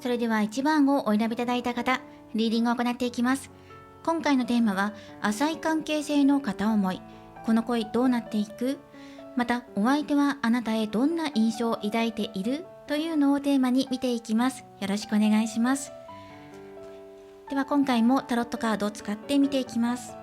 それでは1番をお選びいただいた方、リーディングを行っていきます。今回のテーマは、浅い関係性の片思い。この恋どうなっていく？また、お相手はあなたへどんな印象を抱いている？というのをテーマに見ていきます。よろしくお願いします。では今回もタロットカードを使って見ていきます。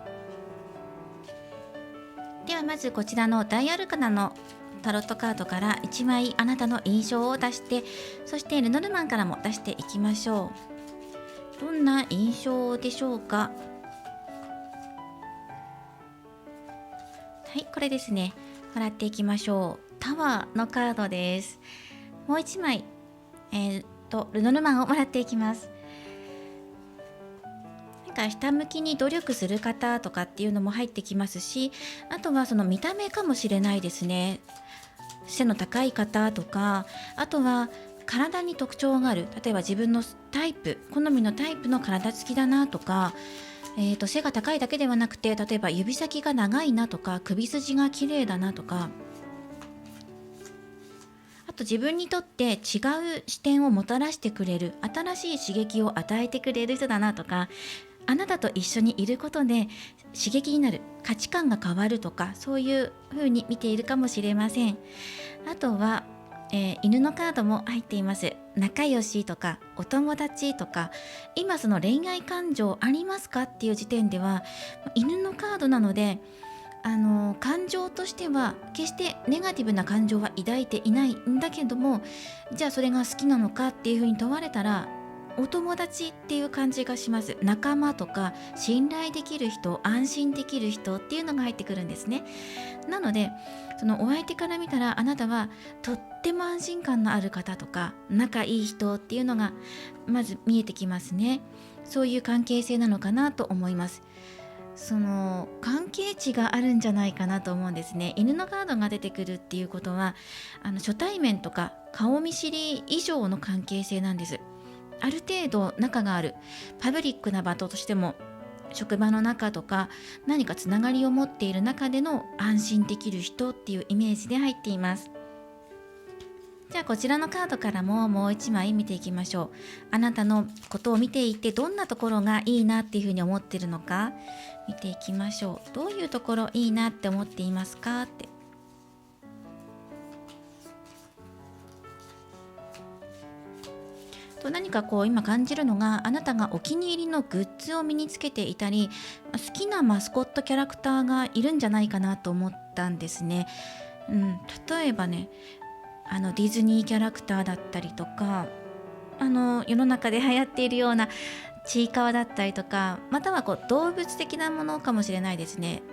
ではまずこちらの大アルカナのタロットカードから1枚あなたの印象を出して、そしてルノルマンからも出していきましょう。どんな印象でしょうか。はい、これですね。もらっていきましょう。タワーのカードです。もう1枚、ルノルマンをもらっていきます。なんか下向きに努力する方とかっていうのも入ってきますし、あとはその見た目かもしれないですね。背の高い方とか、あとは体に特徴がある、例えば自分のタイプ、好みのタイプの体つきだなとか、背が高いだけではなくて、例えば指先が長いなとか、首筋が綺麗だなとか、あと自分にとって違う視点をもたらしてくれる、新しい刺激を与えてくれる人だなとか、あなたと一緒にいることで刺激になる、価値観が変わるとか、そういう風に見ているかもしれません。あとは、犬のカードも入っています。仲良しとかお友達とか、今その恋愛感情ありますかっていう時点では犬のカードなので、感情としては決してネガティブな感情は抱いていないんだけども、じゃあそれが好きなのかっていうふうに問われたら、お友達っていう感じがします。仲間とか信頼できる人、安心できる人っていうのが入ってくるんですね。なのでそのお相手から見たら、あなたはとっても安心感のある方とか仲いい人っていうのがまず見えてきますね。そういう関係性なのかなと思います。その関係値があるんじゃないかなと思うんですね。犬のカードが出てくるっていうことは、初対面とか顔見知り以上の関係性なんです。ある程度仲がある、パブリックな場としても、職場の中とか何かつながりを持っている中での安心できる人っていうイメージで入っています。じゃあこちらのカードからももう1枚見ていきましょう。あなたのことを見ていてどんなところがいいなっていうふうに思ってるのか見ていきましょう。どういうところいいなって思っていますかって。と何かこう今感じるのが、あなたがお気に入りのグッズを身につけていたり、好きなマスコットキャラクターがいるんじゃないかなと思ったんですね。例えばね、ディズニーキャラクターだったりとか、世の中で流行っているようなちいかわだったりとか、またはこう動物的なものかもしれないですね。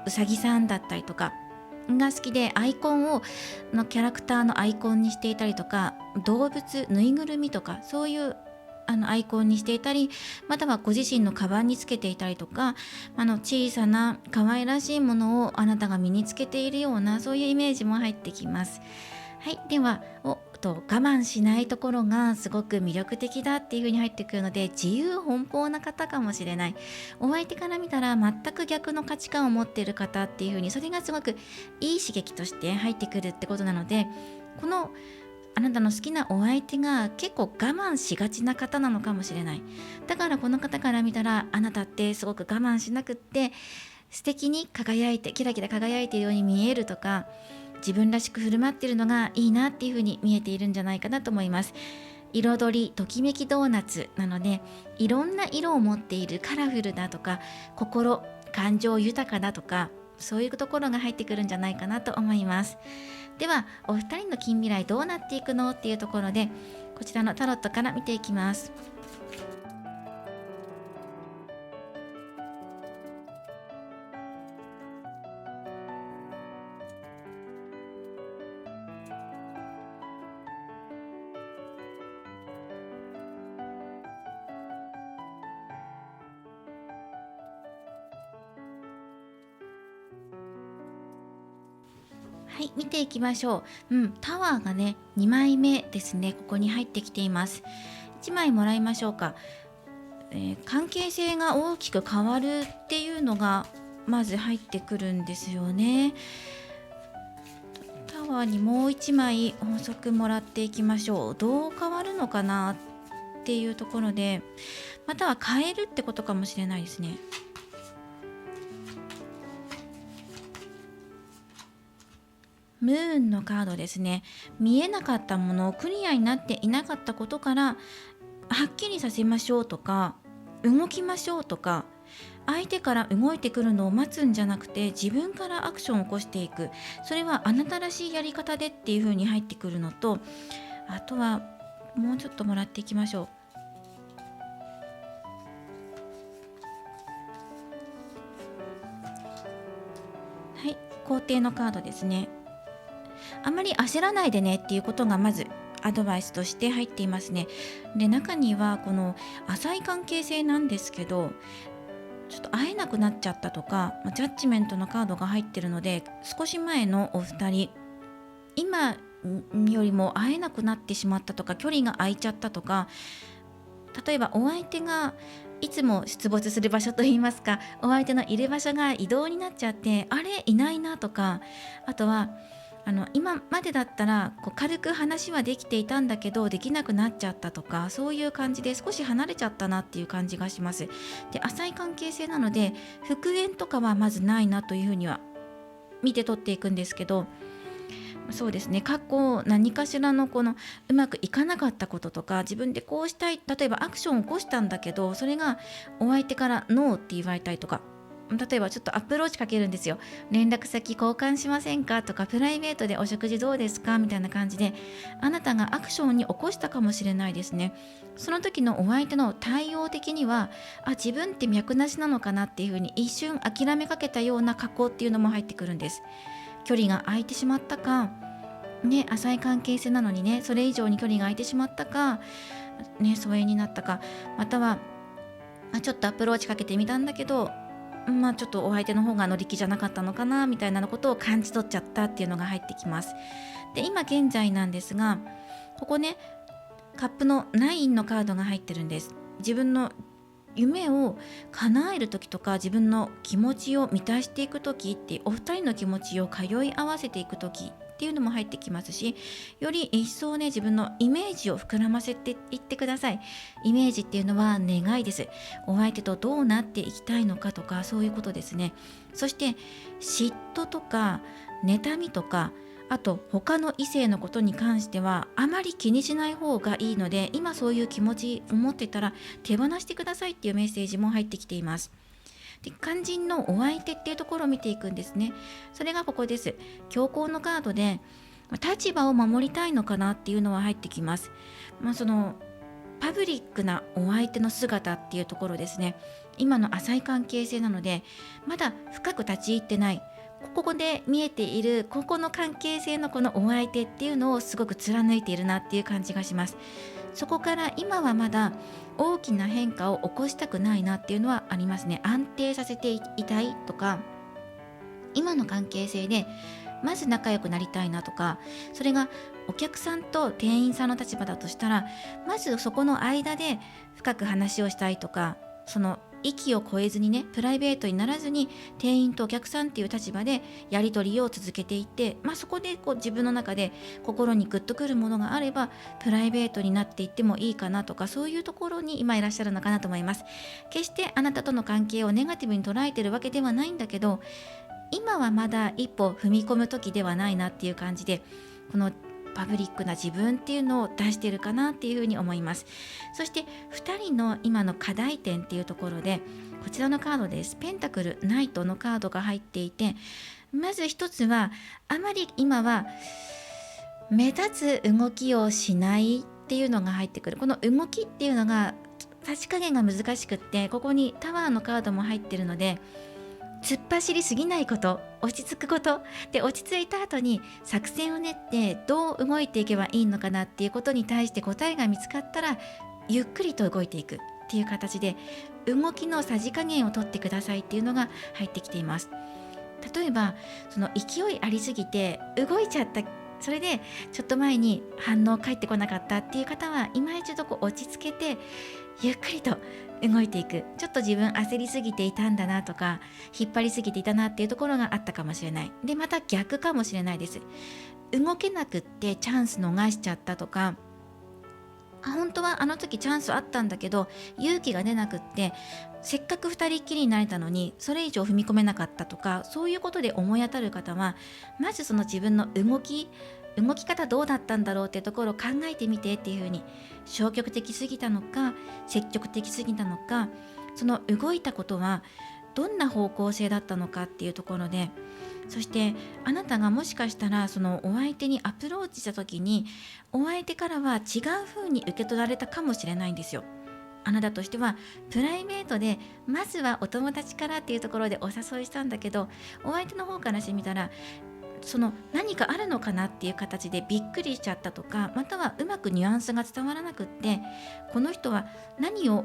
うさぎさんだったりとかが好きで、アイコンをキャラクターのアイコンにしていたりとか、動物ぬいぐるみとかそういうアイコンにしていたり、またはご自身のカバンにつけていたりとか、小さな可愛らしいものをあなたが身につけているような、そういうイメージも入ってきます。はい、では我慢しないところがすごく魅力的だっていう風に入ってくるので、自由奔放な方かもしれない。お相手から見たら全く逆の価値観を持っている方っていう風に、それがすごくいい刺激として入ってくるってことなので、このあなたの好きなお相手が結構我慢しがちな方なのかもしれない。だからこの方から見たら、あなたってすごく我慢しなくって素敵に輝いて、キラキラ輝いているように見えるとか、自分らしく振る舞っているのがいいなっていう風に見えているんじゃないかなと思います。彩りときめきドーナツなので、いろんな色を持っている、カラフルだとか感情豊かだとか、そういうところが入ってくるんじゃないかなと思います。ではお二人の近未来どうなっていくのっていうところで、こちらのタロットから見ていきます。はい、見ていきましょう。タワーがね、2枚目ですね。ここに入ってきています。1枚もらいましょうか。関係性が大きく変わるっていうのがまず入ってくるんですよね。タパワーにもう一枚法則もらっていきましょう。どう変わるのかなっていうところで、または変えるってことかもしれないですね。ムーンのカードですね。見えなかったもの、クリアになっていなかったことからはっきりさせましょうとか、動きましょうとか、相手から動いてくるのを待つんじゃなくて自分からアクションを起こしていく、それはあなたらしいやり方でっていう風に入ってくるのと、あとはもうちょっともらっていきましょう。はい、皇帝のカードですね。あまり焦らないでねっていうことがまずアドバイスとして入っていますね。で、中にはこの浅い関係性なんですけど、ちょっと会えなくなっちゃったとか、ジャッジメントのカードが入ってるので、少し前のお二人、今よりも会えなくなってしまったとか、距離が空いちゃったとか、例えばお相手がいつも出没する場所といいますか、お相手のいる場所が移動になっちゃって、あれいないなとか、あとは今までだったらこう軽く話はできていたんだけどできなくなっちゃったとか、そういう感じで少し離れちゃったなっていう感じがします。で、浅い関係性なので復縁とかはまずないなというふうには見て取っていくんですけど、そうですね、過去何かしらのこのうまくいかなかったこととか、自分でこうしたい、例えばアクションを起こしたんだけどそれがお相手からノーって言われたりとか、例えばちょっとアプローチかけるんですよ。連絡先交換しませんかとか、プライベートでお食事どうですかみたいな感じで、あなたがアクションに起こしたかもしれないですね。その時のお相手の対応的には、自分って脈なしなのかなっていうふうに一瞬諦めかけたような格好っていうのも入ってくるんです。距離が空いてしまったか、ね、浅い関係性なのにね、それ以上に距離が空いてしまったか、ね、疎遠になったか、または、ちょっとアプローチかけてみたんだけど、ちょっとお相手の方が乗り気じゃなかったのかなみたいなことを感じ取っちゃったっていうのが入ってきます。で、今現在なんですが、ここね、カップの9のカードが入ってるんです。自分の夢を叶える時とか、自分の気持ちを満たしていく時っていう、お二人の気持ちを通い合わせていく時っていうのも入ってきますし、より一層ね、自分のイメージを膨らませていってください。イメージっていうのは願いです。お相手とどうなっていきたいのかとか、そういうことですね。そして嫉妬とか妬みとか、あと他の異性のことに関してはあまり気にしない方がいいので、今そういう気持ちを持ってたら手放してくださいっていうメッセージも入ってきています。で、肝心のお相手っていうところを見ていくんですね。それがここです。教皇のカードで立場を守りたいのかなっていうのは入ってきます。そのパブリックなお相手の姿っていうところですね。今の浅い関係性なのでまだ深く立ち入ってない、ここで見えているここの関係性のこのお相手っていうのをすごく貫いているなっていう感じがします。そこから今はまだ大きな変化を起こしたくないなっていうのはありますね。安定させていたいとか、今の関係性でまず仲良くなりたいなとか、それがお客さんと店員さんの立場だとしたら、まずそこの間で深く話をしたいとか、その域を超えずにね、プライベートにならずに店員とお客さんっていう立場でやり取りを続けていって、そこでこう自分の中で心にグッとくるものがあればプライベートになっていってもいいかなとか、そういうところに今いらっしゃるのかなと思います。決してあなたとの関係をネガティブに捉えてるわけではないんだけど、今はまだ一歩踏み込む時ではないなっていう感じで、このパブリックな自分っていうのを出しているかなっていうふうに思います。そして2人の今の課題点っていうところで、こちらのカードです。ペンタクルナイトのカードが入っていて、まず一つはあまり今は目立つ動きをしないっていうのが入ってくる。この動きっていうのが差し加減が難しくって、ここにタワーのカードも入ってるので、突っ走りすぎないこと、落ち着くことで、落ち着いた後に作戦を練ってどう動いていけばいいのかなっていうことに対して答えが見つかったら、ゆっくりと動いていくっていう形で、動きのさじ加減を取ってくださいっていうのが入ってきています。例えばその勢いありすぎて動いちゃった、それでちょっと前に反応返ってこなかったっていう方は、今一度こう落ち着けてゆっくりと動いていく。ちょっと自分焦りすぎていたんだなとか、引っ張りすぎていたなっていうところがあったかもしれない。でまた逆かもしれないです。動けなくってチャンス逃しちゃったとか、本当はあの時チャンスあったんだけど勇気が出なくって、せっかく二人っきりになれたのにそれ以上踏み込めなかったとか、そういうことで思い当たる方は、まずその自分の動き方どうだったんだろうってところを考えてみてっていう風に、消極的すぎたのか積極的すぎたのか、その動いたことはどんな方向性だったのかっていうところで、そしてあなたがもしかしたらそのお相手にアプローチした時に、お相手からは違う風に受け取られたかもしれないんですよ。あなたとしてはプライベートでまずはお友達からっていうところでお誘いしたんだけど、お相手の方からしてみたらその何かあるのかなっていう形でびっくりしちゃったとか、またはうまくニュアンスが伝わらなくって、この人は何を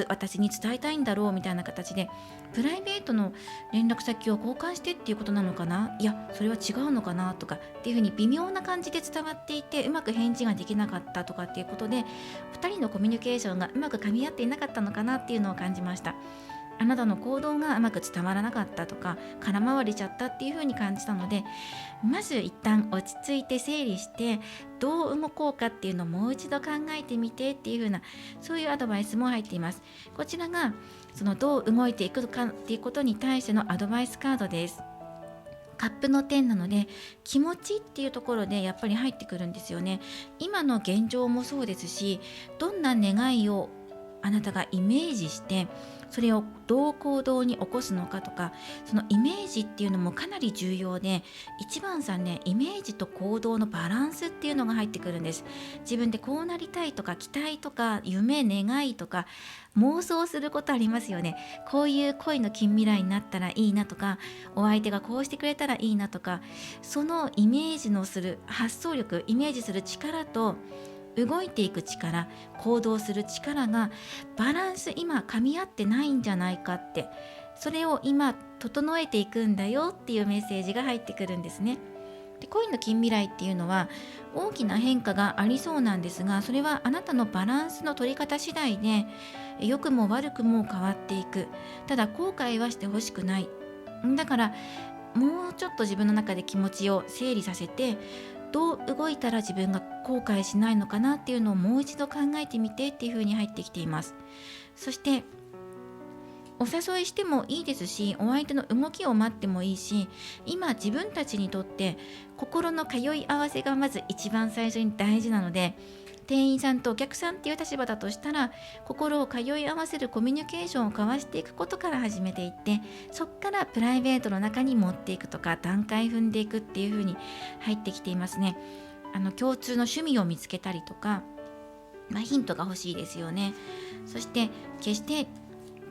私に伝えたいんだろうみたいな形で、プライベートの連絡先を交換してっていうことなのかな、いやそれは違うのかなとかっていうふうに微妙な感じで伝わっていて、うまく返事ができなかったとかっていうことで、2人のコミュニケーションがうまく噛み合っていなかったのかなっていうのを感じました。あなたの行動がうまく伝わらなかったとか空回りちゃったっていう風に感じたので、まず一旦落ち着いて整理して、どう動こうかっていうのをもう一度考えてみてっていう風な、そういうアドバイスも入っています。こちらがそのどう動いていくかっていうことに対してのアドバイスカードです。カップの点なので、気持ちっていうところでやっぱり入ってくるんですよね。今の現状もそうですし、どんな願いをあなたがイメージしてそれをどう行動に起こすのかとか、そのイメージっていうのもかなり重要で、一番さね、イメージと行動のバランスっていうのが入ってくるんです。自分でこうなりたいとか期待とか夢願いとか妄想することありますよね。こういう恋の近未来になったらいいなとか、お相手がこうしてくれたらいいなとか、そのイメージのする発想力、イメージする力と動いていく力、行動する力がバランス今噛み合ってないんじゃないかって、それを今整えていくんだよっていうメッセージが入ってくるんですね。で、恋の近未来っていうのは大きな変化がありそうなんですが、それはあなたのバランスの取り方次第で良くも悪くも変わっていく。ただ後悔はしてほしくない。だからもうちょっと自分の中で気持ちを整理させて、どう動いたら自分が後悔しないのかなっていうのをもう一度考えてみてっていう風に入ってきています。そしてお誘いしてもいいですし、お相手の動きを待ってもいいし、今自分たちにとって心の通い合わせがまず一番最初に大事なので、店員さんとお客さんっていう立場だとしたら、心を通い合わせるコミュニケーションを交わしていくことから始めていって、そこからプライベートの中に持っていくとか段階踏んでいくっていう風に入ってきていますね。共通の趣味を見つけたりとか、ヒントが欲しいですよね。そして決して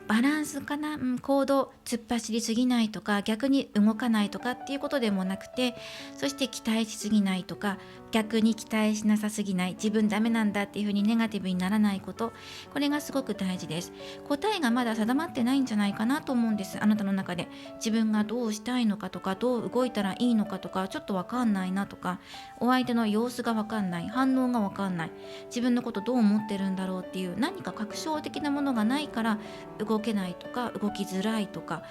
バランスかな、行動突っ走りすぎないとか逆に動かないとかっていうことでもなくて、そして期待しすぎないとか逆に期待しなさすぎない、自分ダメなんだっていうふうにネガティブにならないこと、これがすごく大事です。答えがまだ定まってないんじゃないかなと思うんです。あなたの中で自分がどうしたいのかとか、どう動いたらいいのかとか、ちょっとわかんないなとか、お相手の様子がわかんない、反応がわかんない、自分のことどう思ってるんだろうっていう何か確証的なものがないから動けないとか動きづらいとか、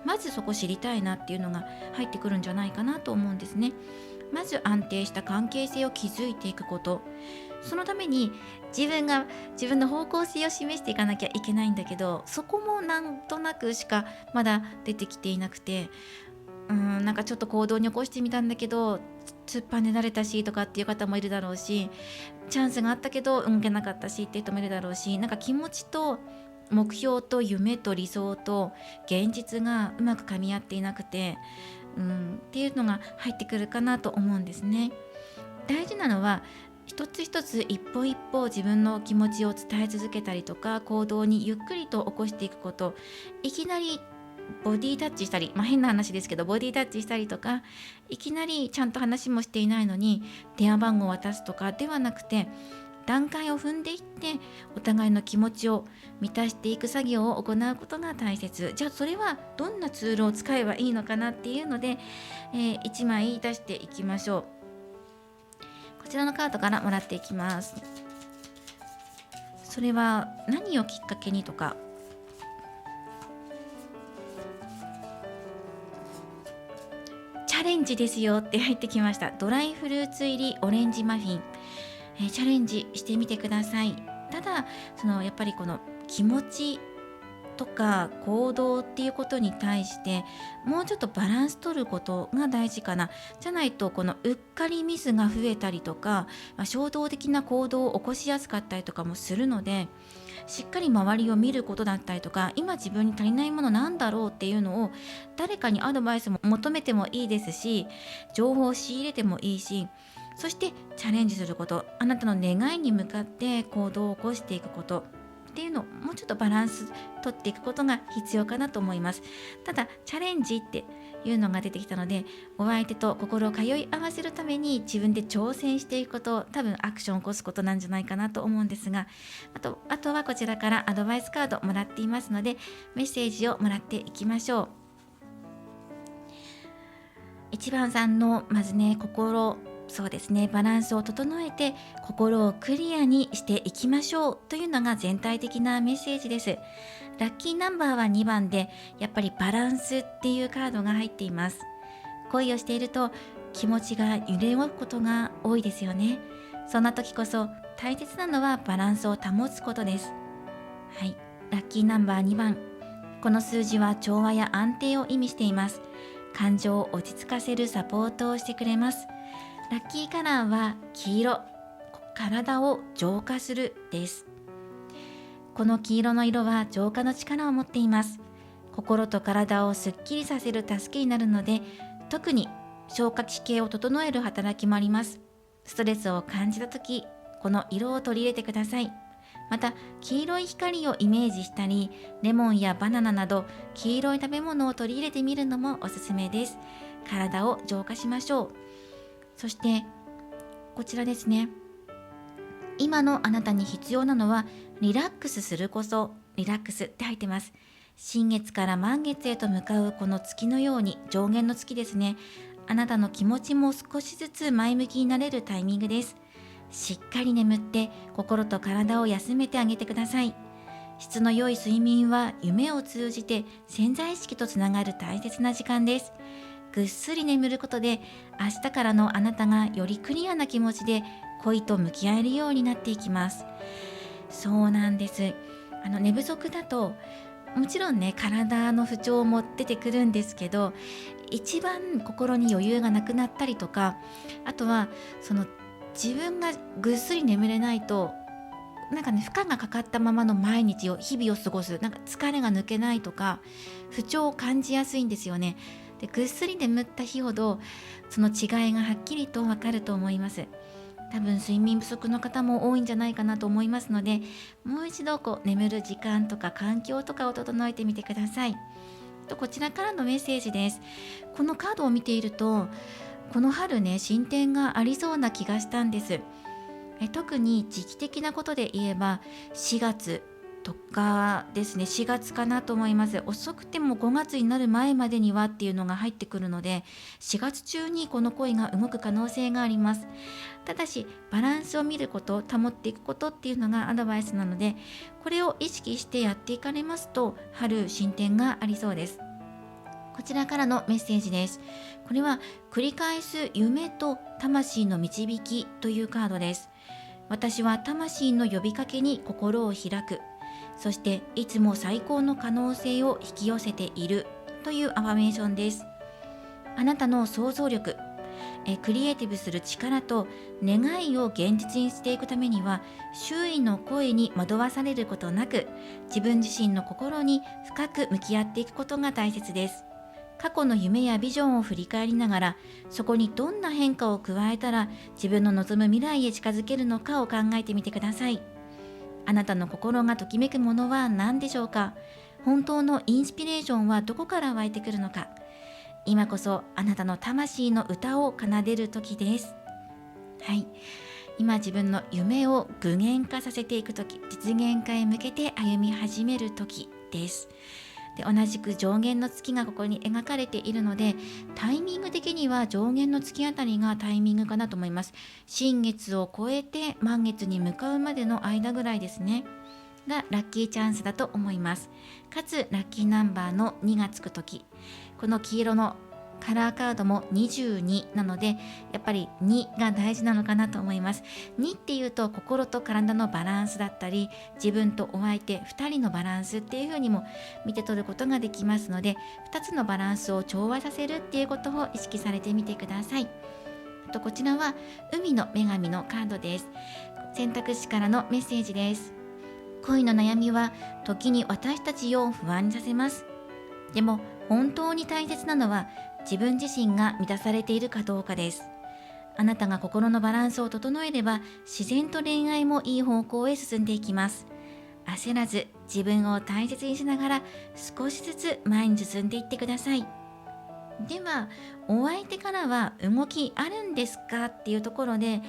まずそこ知りたいなっていうのが入ってくるんじゃないかなと思うんですね。まず安定した関係性を築いていくこと、そのために自分の方向性を示していかなきゃいけないんだけど、そこもなんとなくしかまだ出てきていなくて、なんかちょっと行動に起こしてみたんだけど突っぱねられたしとかっていう方もいるだろうし、チャンスがあったけど動けなかったしっていう人もいるだろうし、なんか気持ちと目標と夢と理想と現実がうまく噛み合っていなくて、っていうのが入ってくるかなと思うんですね。大事なのは一つ一つ一歩一歩自分の気持ちを伝え続けたりとか、行動にゆっくりと起こしていくこと。いきなりボディタッチしたり、変な話ですけどボディタッチしたりとか、いきなりちゃんと話もしていないのに電話番号を渡すとかではなくて、段階を踏んでいってお互いの気持ちを満たしていく作業を行うことが大切。じゃあそれはどんなツールを使えばいいのかなっていうので、1枚出していきましょう。こちらのカードからもらっていきます。それは何をきっかけにとか、チャレンジですよって入ってきました。ドライフルーツ入りオレンジマフィン、チャレンジしてみてください。ただやっぱりこの気持ちとか行動っていうことに対してもうちょっとバランス取ることが大事かな。じゃないとこのうっかりミスが増えたりとか、衝動的な行動を起こしやすかったりとかもするので、しっかり周りを見ることだったりとか、今自分に足りないものなんだろうっていうのを誰かにアドバイスも求めてもいいですし、情報を仕入れてもいいし、そしてチャレンジすること、あなたの願いに向かって行動を起こしていくことっていうのをもうちょっとバランス取っていくことが必要かなと思います。ただチャレンジっていうのが出てきたので、お相手と心を通い合わせるために自分で挑戦していくこと、多分アクションを起こすことなんじゃないかなと思うんですが、あとはこちらからアドバイスカードもらっていますので、メッセージをもらっていきましょう。1番さんのまずね、そうですね、バランスを整えて心をクリアにしていきましょうというのが全体的なメッセージです。ラッキーナンバーは2番で、やっぱりバランスっていうカードが入っています。恋をしていると気持ちが揺れ動くことが多いですよね。そんな時こそ大切なのはバランスを保つことです。はい、ラッキーナンバー2番、この数字は調和や安定を意味しています。感情を落ち着かせるサポートをしてくれます。ラッキーカラーは黄色、体を浄化するです。この黄色の色は浄化の力を持っています。心と体をすっきりさせる助けになるので、特に消化器系を整える働きもあります。ストレスを感じたとき、この色を取り入れてください。また、黄色い光をイメージしたり、レモンやバナナなど黄色い食べ物を取り入れてみるのもおすすめです。体を浄化しましょう。そしてこちらですね、今のあなたに必要なのはリラックスするこそ。リラックスって入ってます。新月から満月へと向かうこの月のように、上限の月ですね、あなたの気持ちも少しずつ前向きになれるタイミングです。しっかり眠って心と体を休めてあげてください。質の良い睡眠は夢を通じて潜在意識とつながる大切な時間です。ぐっすり眠ることで、明日からのあなたがよりクリアな気持ちで恋と向き合えるようになっていきます。そうなんです。寝不足だともちろんね、体の不調も出てくるんですけど、一番心に余裕がなくなったりとか、あとは自分がぐっすり眠れないと、なんかね、負荷がかかったままの日々を過ごす、なんか疲れが抜けないとか不調を感じやすいんですよね。で、ぐっすり眠った日ほどその違いがはっきりとわかると思います。多分睡眠不足の方も多いんじゃないかなと思いますので、もう一度眠る時間とか環境とかを整えてみてください。こちらからのメッセージです。このカードを見ていると、この春ね、進展がありそうな気がしたんです。特に時期的なことで言えば4月とかですね、4月かなと思います。遅くても5月になる前までにはっていうのが入ってくるので、4月中にこの恋が動く可能性があります。ただしバランスを見ること、保っていくことっていうのがアドバイスなので、これを意識してやっていかれますと春進展がありそうです。こちらからのメッセージです。これは繰り返す夢と魂の導きというカードです。私は魂の呼びかけに心を開く。そしていつも最高の可能性を引き寄せているというアファメーションです。あなたの想像力、クリエイティブする力と願いを現実にしていくためには、周囲の声に惑わされることなく、自分自身の心に深く向き合っていくことが大切です。過去の夢やビジョンを振り返りながら、そこにどんな変化を加えたら自分の望む未来へ近づけるのかを考えてみてください。あなたの心がときめくものは何でしょうか？本当のインスピレーションはどこから湧いてくるのか？今こそあなたの魂の歌を奏でる時です。はい、今自分の夢を具現化させていく時、実現化へ向けて歩み始める時です。で、同じく上弦の月がここに描かれているので、タイミング的には上弦の月あたりがタイミングかなと思います。新月を越えて満月に向かうまでの間ぐらいですねがラッキーチャンスだと思います。かつラッキーナンバーの2がつく時、この黄色のカラーカードも22なので、やっぱり2が大事なのかなと思います。2っていうと心と体のバランスだったり、自分とお相手2人のバランスっていう風にも見て取ることができますので、2つのバランスを調和させるっていうことを意識されてみてください。あとこちらは海の女神のカードです。選択肢からのメッセージです。恋の悩みは時に私たちを不安にさせます。でも本当に大切なのは自分自身が満たされているかどうかです。あなたが心のバランスを整えれば、自然と恋愛もいい方向へ進んでいきます。焦らず自分を大切にしながら少しずつ前に進んでいってください。では、お相手からは動きあるんですかっていうところで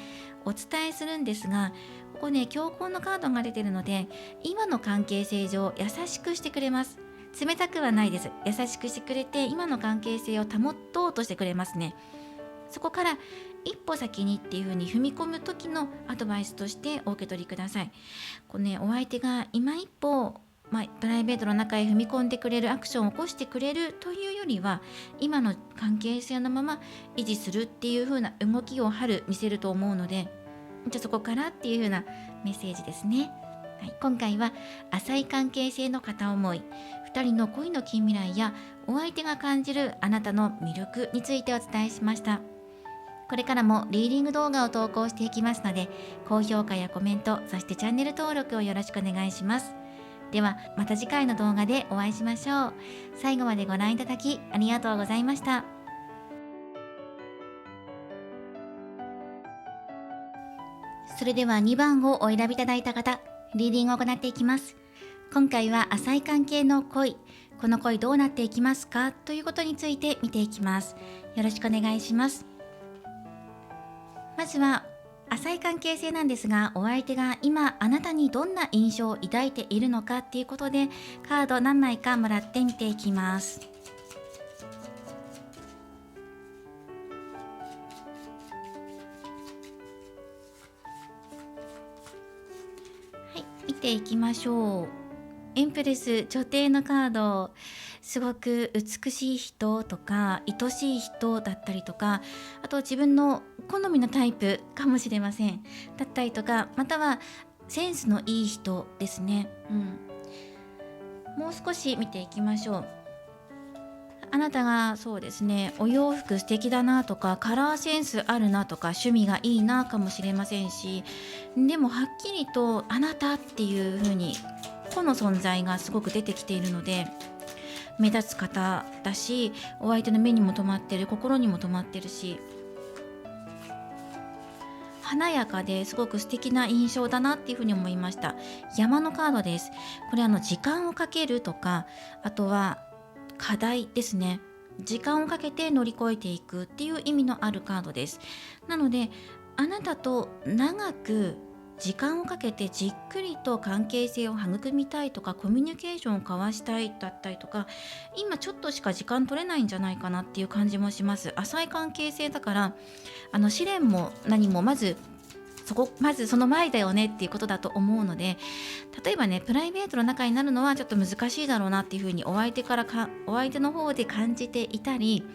お伝えするんですが、ここね、強行のカードが出ているので、今の関係性上優しくしてくれます。冷たくはないです。優しくしてくれて、今の関係性を保とうとしてくれますね。そこから一歩先にっていう風に踏み込む時のアドバイスとしてお受け取りください。こうね、お相手が今一歩、プライベートの中へ踏み込んでくれるアクションを起こしてくれるというよりは、今の関係性のまま維持するっていう風な動きを見せると思うので、じゃあそこからっていう風なメッセージですね。はい、今回は浅い関係性の片思い、2人の恋の近未来やお相手が感じるあなたの魅力についてお伝えしました。これからもリーディング動画を投稿していきますので、高評価やコメント、そしてチャンネル登録をよろしくお願いします。ではまた次回の動画でお会いしましょう。最後までご覧いただきありがとうございました。それでは2番をお選びいただいた方、リーディングを行っていきます。今回は浅い関係の恋、この恋どうなっていきますかということについて見ていきます。よろしくお願いします。まずは浅い関係性なんですが、お相手が今あなたにどんな印象を抱いているのかっていうことで、カード何枚かもらって見ていきます。はい、見ていきましょう。エンプレス女帝のカード、すごく美しい人とか愛しい人だったりとか、あと自分の好みのタイプかもしれませんだったりとか、またはセンスのいい人ですね。もう少し見ていきましょう。あなたがそうですね、お洋服素敵だなとか、カラーセンスあるなとか、趣味がいいなかもしれませんし、でもはっきりとあなたっていう風に個の存在がすごく出てきているので、目立つ方だし、お相手の目にも留まってる、心にも留まってるし、華やかですごく素敵な印象だなっていうふうに思いました。山のカードです。これ時間をかけるとか、あとは課題ですね。時間をかけて乗り越えていくっていう意味のあるカードです。なので、あなたと長く時間をかけてじっくりと関係性を育みたいとか、コミュニケーションを交わしたいだったりとか、今ちょっとしか時間取れないんじゃないかなっていう感じもします。浅い関係性だから、試練も何もまずその前だよねっていうことだと思うので、例えばね、プライベートの中になるのはちょっと難しいだろうなっていうふうにお相手の方で感じていたり、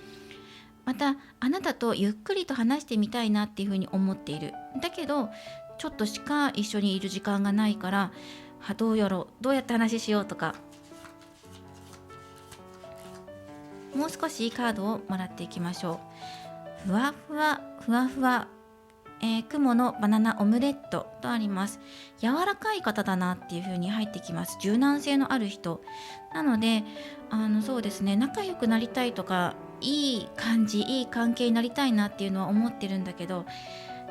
またあなたとゆっくりと話してみたいなっていうふうに思っている。だけどちょっとしか一緒にいる時間がないから、どうやって話しようとか、もう少しカードをもらっていきましょう。ふわふわふわふわ、雲のバナナオムレットとあります。柔らかい方だなっていう風に入ってきます。柔軟性のある人なので、そうですね、仲良くなりたいとか、いい感じ、いい関係になりたいなっていうのは思ってるんだけど、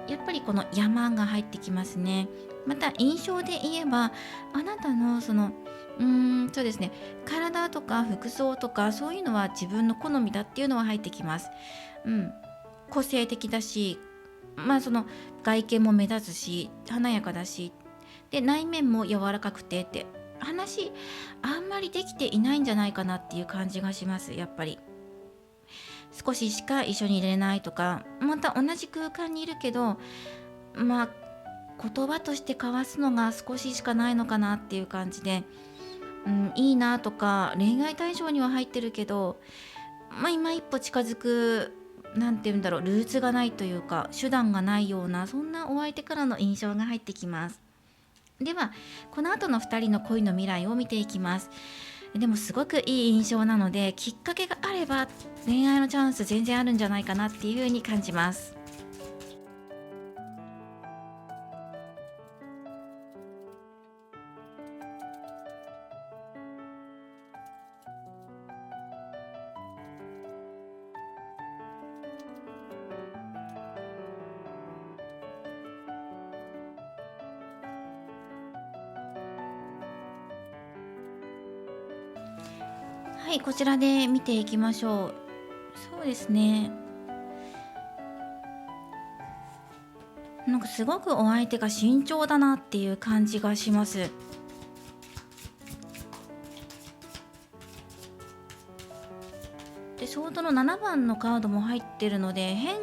やっぱりこの山が入ってきますね。また印象で言えば、あなたのそうですね、体とか服装とかそういうのは自分の好みだっていうのは入ってきます。個性的だし、その外見も目立つし華やかだし、で内面も柔らかくてって、話あんまりできていないんじゃないかなっていう感じがします。やっぱり少ししか一緒にいれないとか、また同じ空間にいるけど、まあ言葉として交わすのが少ししかないのかなっていう感じで、いいなとか恋愛対象には入ってるけど、今一歩近づく、なんて言うんだろう、ルーツがないというか手段がないような、そんなお相手からの印象が入ってきます。ではこの後の2人の恋の未来を見ていきます。でもすごくいい印象なので、きっかけがあれば恋愛のチャンス全然あるんじゃないかなっていう風に感じます。はい、こちらで見ていきましょう。そうですね、なんかすごくお相手が慎重だなっていう感じがします。で、ソードの7番のカードも入ってるので、変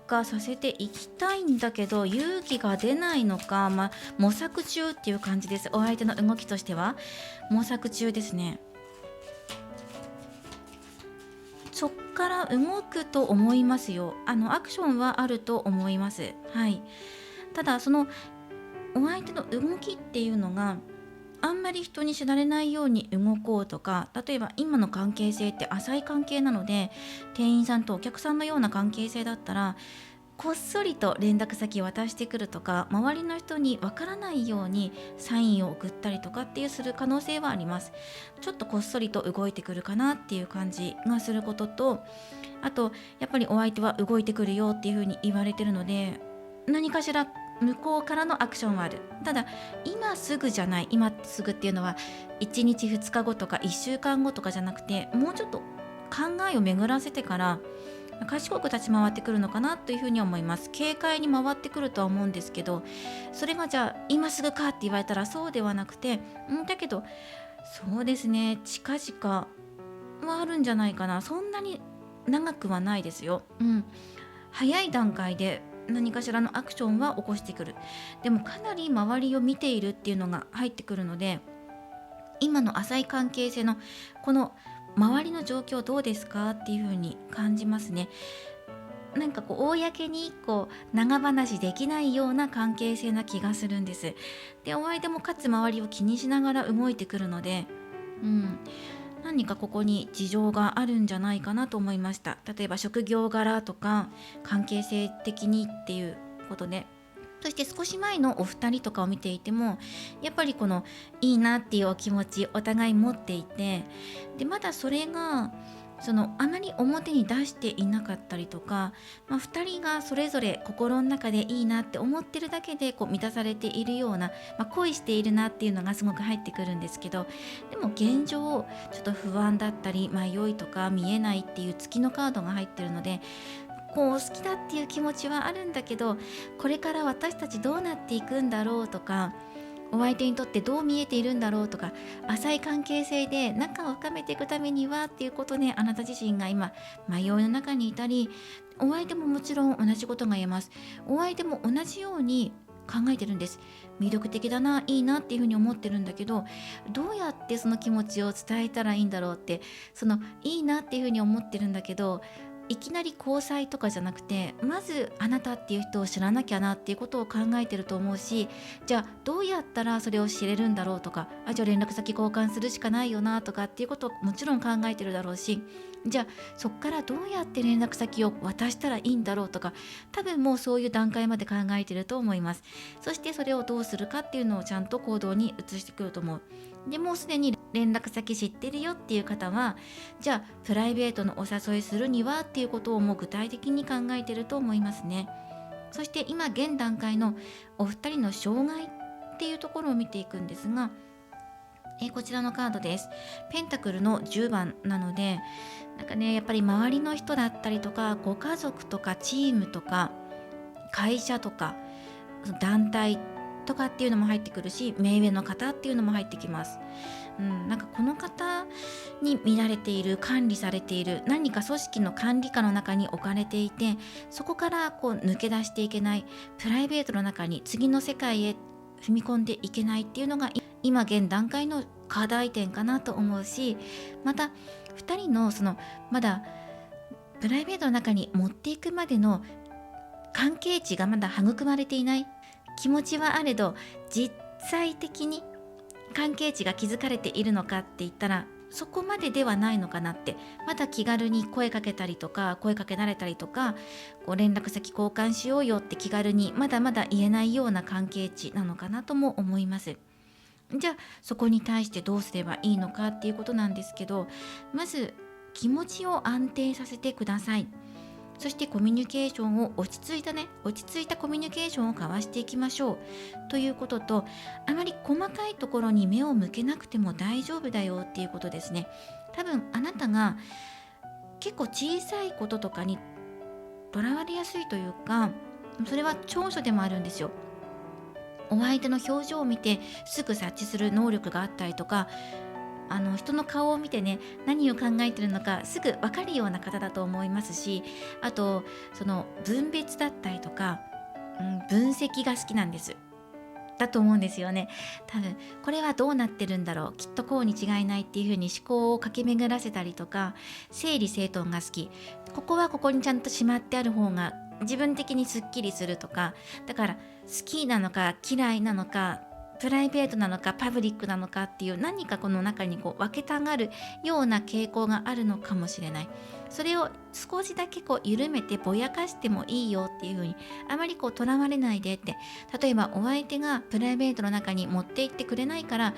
化させていきたいんだけど勇気が出ないのか、模索中っていう感じです。お相手の動きとしては模索中ですね。そっから動くと思いますよ。アクションはあると思います。はい。ただそのお相手の動きっていうのがあんまり人に知られないように動こうとか、例えば今の関係性って浅い関係なので、店員さんとお客さんのような関係性だったらこっそりと連絡先渡してくるとか、周りの人にわからないようにサインを送ったりとかっていうする可能性はあります。ちょっとこっそりと動いてくるかなっていう感じがすることと、あとやっぱりお相手は動いてくるよっていうふうに言われてるので、何かしら向こうからのアクションはある。ただ今すぐじゃない。今すぐっていうのは1日2日後とか1週間後とかじゃなくて、もうちょっと考えを巡らせてから賢く立ち回ってくるのかなというふうに思います。軽快に回ってくるとは思うんですけど、それがじゃあ今すぐかって言われたらそうではなくて、だけどそうですね、近々はあるんじゃないかな。そんなに長くはないですよ。早い段階で何かしらのアクションは起こしてくる。でもかなり周りを見ているっていうのが入ってくるので、今の浅い関係性のこの周りの状況どうですかっていう風に感じますね。なんかこう公に長話できないような関係性な気がするんです。で、お相手もかつ周りを気にしながら動いてくるので、うん、何かここに事情があるんじゃないかなと思いました。例えば職業柄とか関係性的にっていうことで。そして少し前のお二人とかを見ていても、やっぱりこのいいなっていうお気持ちお互い持っていて、でまだそれがあまり表に出していなかったりとか、2人がそれぞれ心の中でいいなって思ってるだけで満たされているような、恋しているなっていうのがすごく入ってくるんですけど、でも現状ちょっと不安だったり迷いとか見えないっていう月のカードが入ってるので、好きだっていう気持ちはあるんだけど、これから私たちどうなっていくんだろうとか、お相手にとってどう見えているんだろうとか、浅い関係性で仲を深めていくためにはっていうことで、あなた自身が今迷いの中にいたり、お相手ももちろん同じことが言えます。お相手も同じように考えてるんです。魅力的だな、いいなっていうふうに思ってるんだけど、どうやってその気持ちを伝えたらいいんだろうって、いいなっていうふうに思ってるんだけど、いきなり交際とかじゃなくて、まずあなたっていう人を知らなきゃなっていうことを考えてると思うし、じゃあどうやったらそれを知れるんだろうとか、じゃあ連絡先交換するしかないよなとかっていうことをもちろん考えてるだろうし、じゃあそっからどうやって連絡先を渡したらいいんだろうとか、多分もうそういう段階まで考えてると思います。そしてそれをどうするかっていうのをちゃんと行動に移してくると思う。でもうすでに連絡先知ってるよっていう方は、じゃあプライベートのお誘いするにはっていうことをもう具体的に考えてると思いますね。そして今現段階のお二人の障害っていうところを見ていくんですが、こちらのカードです。ペンタクルの10番なので、なんかね、やっぱり周りの人だったりとか、ご家族とかチームとか会社とか団体とかっていうのも入ってくるし、目上の方っていうのも入ってきます。なんかこの方に見られている、管理されている、何か組織の管理下の中に置かれていて、そこからこう抜け出していけない、プライベートの中に次の世界へ踏み込んでいけないっていうのが今現段階の課題点かなと思うし、また2人のそのまだプライベートの中に持っていくまでの関係値がまだ育まれていない、気持ちはあれど実際的に関係値が築かれているのかって言ったらそこまでではないのかなって。まだ気軽に声かけたりとか、声かけられたりとか、こう連絡先交換しようよって気軽にまだまだ言えないような関係値なのかなとも思います。じゃあそこに対してどうすればいいのかっていうことなんですけど、まず気持ちを安定させてください。そしてコミュニケーションを落ち着いたコミュニケーションを交わしていきましょうということと、あまり細かいところに目を向けなくても大丈夫だよっていうことですね。多分あなたが結構小さいこととかにとらわれやすいというか、それは長所でもあるんですよ。お相手の表情を見てすぐ察知する能力があったりとか、人の顔を見てね、何を考えてるのかすぐ分かるような方だと思いますし、あとその分別だったりとか、分析が好きなんですだと思うんですよね。多分これはどうなってるんだろう、きっとこうに違いないっていう風に思考を駆け巡らせたりとか、整理整頓が好き、ここはここにちゃんとしまってある方が自分的にすっきりするとか、だから好きなのか嫌いなのか、プライベートなのかパブリックなのかっていう何かこの中にこう分けたがるような傾向があるのかもしれない。それを少しだけこう緩めてぼやかしてもいいよっていう風に、あまりこうとらわれないでって。例えばお相手がプライベートの中に持っていってくれないから、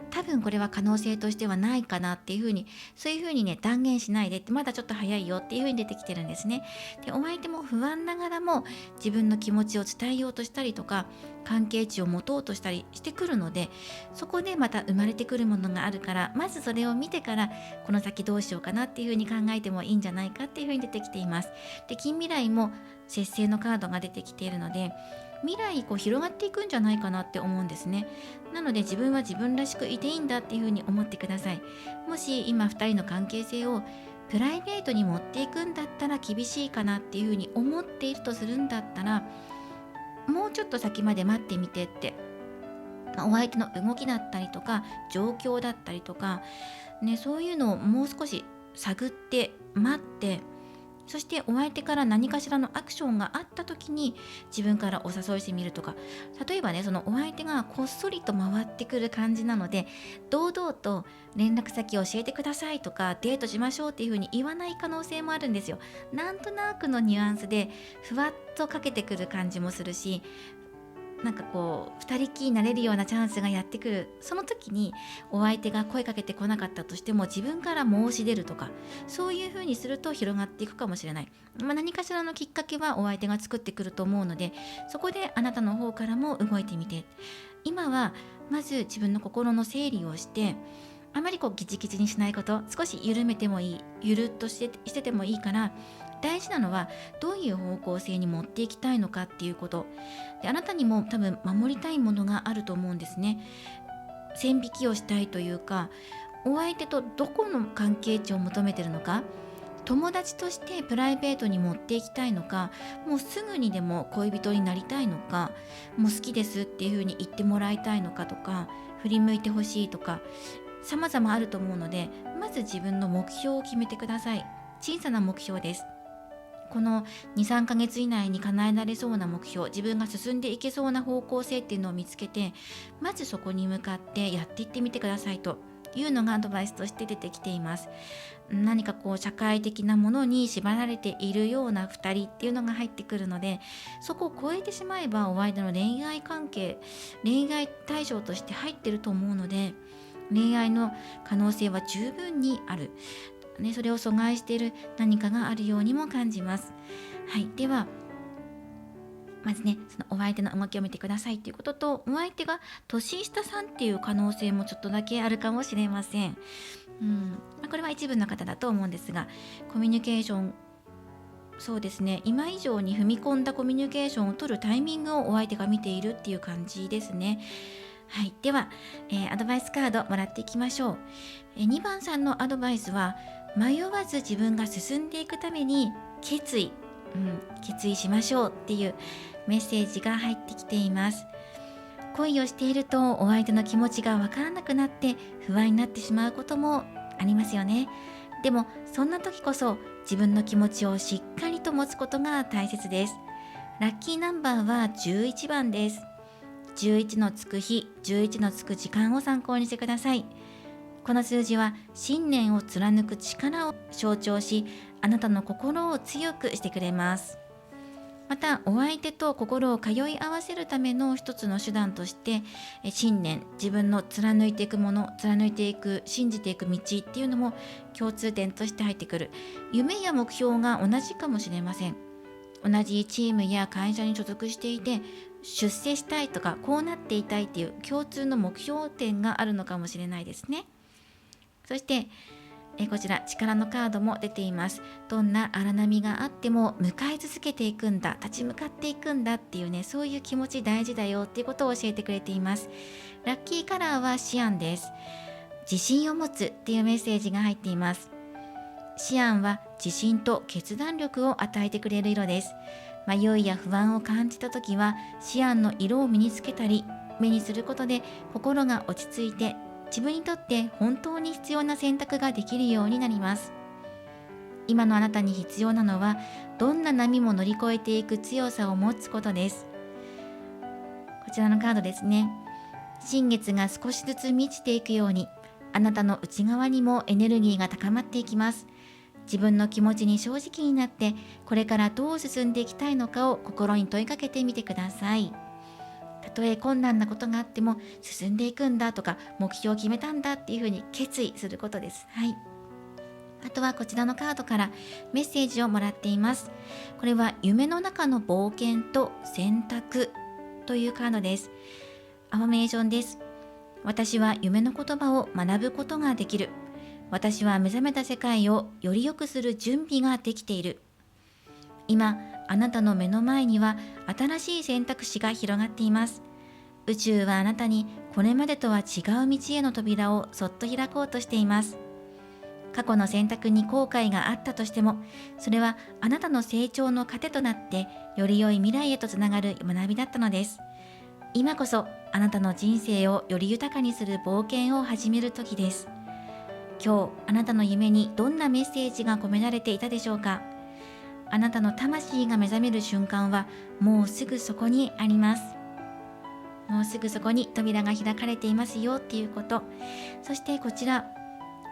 多分これは可能性としてはないかなっていう風に、そういう風にね断言しないでって、まだちょっと早いよっていう風に出てきてるんですね。でお相手も不安ながらも自分の気持ちを伝えようとしたりとか、関係値を持とうとしたりしてくるので、そこでまた生まれてくるものがあるから、まずそれを見てからこの先どうしようかなっていう風に考えてもいいんじゃないかっていう風に出てきています。で近未来も節制のカードが出てきているので、未来こう広がっていくんじゃないかなって思うんですね。なので自分は自分らしくいていいんだっていう風に思ってください。もし今2人の関係性をプライベートに持っていくんだったら厳しいかなっていう風に思っているとするんだったら、もうちょっと先まで待ってみてって、お相手の動きだったりとか状況だったりとか、ね、そういうのをもう少し探って待って、そしてお相手から何かしらのアクションがあった時に自分からお誘いしてみるとか。例えばね、そのお相手がこっそりと回ってくる感じなので、堂々と連絡先教えてくださいとかデートしましょうっていう風に言わない可能性もあるんですよ。なんとなくのニュアンスでふわっとかけてくる感じもするし、なんかこう二人きりになれるようなチャンスがやってくる、その時にお相手が声かけてこなかったとしても自分から申し出るとか、そういう風にすると広がっていくかもしれない。何かしらのきっかけはお相手が作ってくると思うので、そこであなたの方からも動いてみて。今はまず自分の心の整理をして、あまりこうギチギチにしないこと、少し緩めてもいい、ゆるっとしててもいいから、大事なのはどういう方向性に持っていきたいのかっていうことで、あなたにも多分守りたいものがあると思うんですね。線引きをしたいというか、お相手とどこの関係値を求めてるのか、友達としてプライベートに持っていきたいのか、もうすぐにでも恋人になりたいのか、もう好きですっていう風に言ってもらいたいのかとか、振り向いてほしいとか、様々あると思うので、まず自分の目標を決めてください。小さな目標です。この2、3ヶ月以内に叶えられそうな目標、自分が進んでいけそうな方向性っていうのを見つけて、まずそこに向かってやっていってみてくださいというのがアドバイスとして出てきています。何かこう社会的なものに縛られているような2人っていうのが入ってくるので、そこを超えてしまえばお相手の恋愛関係、恋愛対象として入ってると思うので、恋愛の可能性は十分にある。ね、それを阻害している何かがあるようにも感じます。はい、ではまずね、そのお相手の動きを見てくださいということと、お相手が年下さんっていう可能性もちょっとだけあるかもしれません。これは一部の方だと思うんですが、コミュニケーションそうですね、今以上に踏み込んだコミュニケーションを取るタイミングをお相手が見ているっていう感じですね。はい、では、アドバイスカードもらっていきましょう。2番さんのアドバイスは、迷わず自分が進んでいくために決意しましょうっていうメッセージが入ってきています。恋をしているとお相手の気持ちがわからなくなって不安になってしまうこともありますよね。でもそんな時こそ自分の気持ちをしっかりと持つことが大切です。ラッキーナンバーは11番です。11のつく日、11のつく時間を参考にしてください。この数字は信念を貫く力を象徴し、あなたの心を強くしてくれます。またお相手と心を通い合わせるための一つの手段として、信念、自分の貫いていくもの、貫いていく、信じていく道っていうのも共通点として入ってくる。夢や目標が同じかもしれません。同じチームや会社に所属していて、出世したいとかこうなっていたいっていう共通の目標点があるのかもしれないですね。そしてこちら力のカードも出ています。どんな荒波があっても向かい続けていくんだ、立ち向かっていくんだっていうね、そういう気持ち大事だよっていうことを教えてくれています。ラッキーカラーはシアンです。自信を持つっていうメッセージが入っています。シアンは自信と決断力を与えてくれる色です。迷いや不安を感じたときはシアンの色を身につけたり目にすることで心が落ち着いて自分にとって本当に必要な選択ができるようになります。今のあなたに必要なのはどんな波も乗り越えていく強さを持つことです。こちらのカードですね。新月が少しずつ満ちていくようにあなたの内側にもエネルギーが高まっていきます。自分の気持ちに正直になってこれからどう進んでいきたいのかを心に問いかけてみてください。たとえ困難なことがあっても進んでいくんだとか目標を決めたんだっていうふうに決意することです。はい。あとはこちらのカードからメッセージをもらっています。これは夢の中の冒険と選択というカードです。アファメーションです。私は夢の言葉を学ぶことができる。私は目覚めた世界をより良くする準備ができている。今あなたの目の前には新しい選択肢が広がっています。宇宙はあなたにこれまでとは違う道への扉をそっと開こうとしています。過去の選択に後悔があったとしても、それはあなたの成長の糧となってより良い未来へとつながる学びだったのです。今こそあなたの人生をより豊かにする冒険を始める時です。今日あなたの夢にどんなメッセージが込められていたでしょうか。あなたの魂が目覚める瞬間はもうすぐそこにあります。もうすぐそこに扉が開かれていますよっていうこと。そしてこちら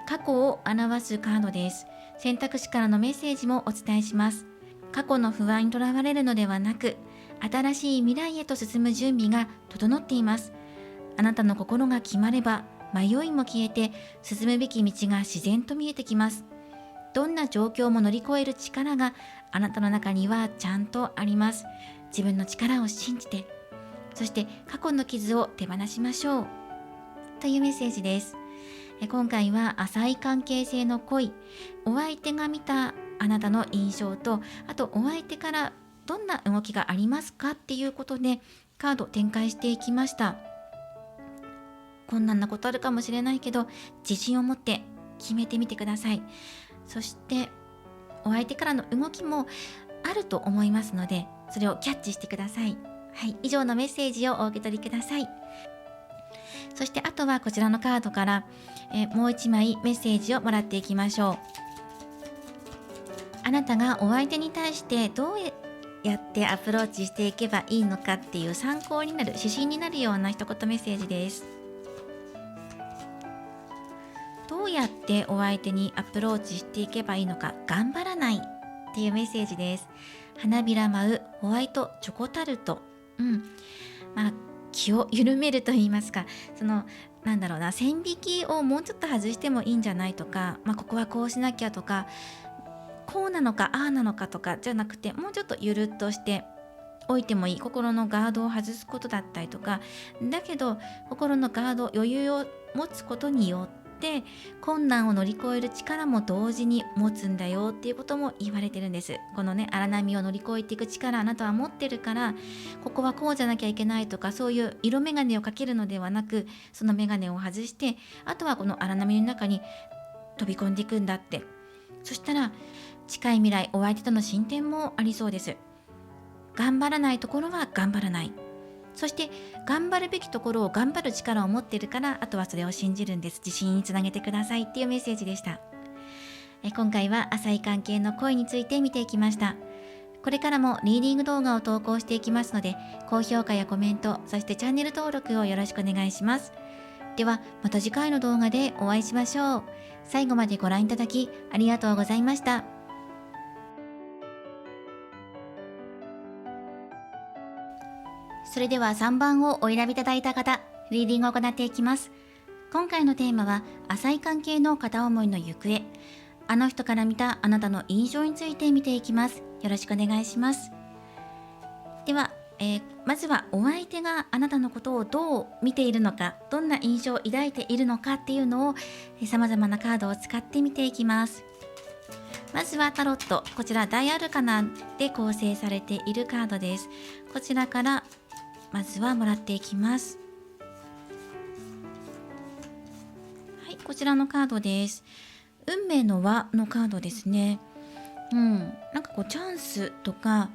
過去を表すカードです。選択肢からのメッセージもお伝えします。過去の不安にとらわれるのではなく、新しい未来へと進む準備が整っています。あなたの心が決まれば迷いも消えて進むべき道が自然と見えてきます。どんな状況も乗り越える力があなたの中にはちゃんとあります。自分の力を信じて、そして過去の傷を手放しましょうというメッセージです。今回は浅い関係性の恋、お相手が見たあなたの印象と、あとお相手からどんな動きがありますかっていうことでカード展開していきました。困難なことあるかもしれないけど自信を持って決めてみてください。そしてお相手からの動きもあると思いますので、それをキャッチしてください。はい、以上のメッセージをお受け取りください。そしてあとはこちらのカードからもう一枚メッセージをもらっていきましょう。あなたがお相手に対してどうやってアプローチしていけばいいのかっていう参考になる、指針になるような一言メッセージです。どうやってお相手にアプローチしていけばいいのか、頑張らないっていうメッセージです。花びら舞うホワイトチョコタルト。気を緩めると言いますか、線引きをもうちょっと外してもいいんじゃないとか、ここはこうしなきゃとか、こうなのかああなのかとかじゃなくて、もうちょっとゆるっとしておいてもいい。心のガードを外すことだったりとか、だけど心のガード、余裕を持つことによってって困難を乗り越える力も同時に持つんだよっていうことも言われてるんです。このね、荒波を乗り越えていく力あなたは持ってるから、ここはこうじゃなきゃいけないとか、そういう色眼鏡をかけるのではなく、その眼鏡を外して、あとはこの荒波の中に飛び込んでいくんだって。そしたら近い未来お相手との進展もありそうです。頑張らないところは頑張らない。そして頑張るべきところを頑張る力を持っているから、あとはそれを信じるんです。自信につなげてくださいっていうメッセージでした。今回は浅い関係の恋について見ていきました。これからもリーディング動画を投稿していきますので、高評価やコメント、そしてチャンネル登録をよろしくお願いします。ではまた次回の動画でお会いしましょう。最後までご覧いただきありがとうございました。それでは3番をお選びいただいた方、リーディングを行っていきます。今回のテーマは、浅い関係の片思いの行方。あの人から見たあなたの印象について見ていきます。よろしくお願いします。では、まずはお相手があなたのことをどう見ているのか、どんな印象を抱いているのかっていうのを、様々なカードを使って見ていきます。まずはタロット、こちら大アルカナで構成されているカードです。こちらからまずはもらっていきます。はい、こちらのカードです。運命の輪のカードですね。なんかこうチャンスとか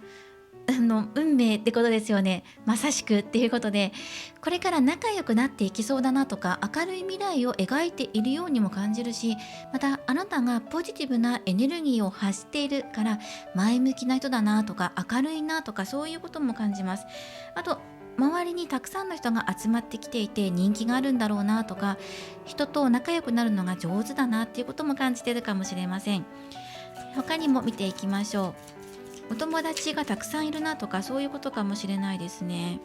運命ってことですよね。まさしくっていうことで、これから仲良くなっていきそうだなとか、明るい未来を描いているようにも感じるし、またあなたがポジティブなエネルギーを発しているから前向きな人だなとか、明るいなとか、そういうことも感じます。あと周りにたくさんの人が集まってきていて人気があるんだろうなとか、人と仲良くなるのが上手だなっていうことも感じているかもしれません。他にも見ていきましょう。お友達がたくさんいるなとか、そういうことかもしれないですね。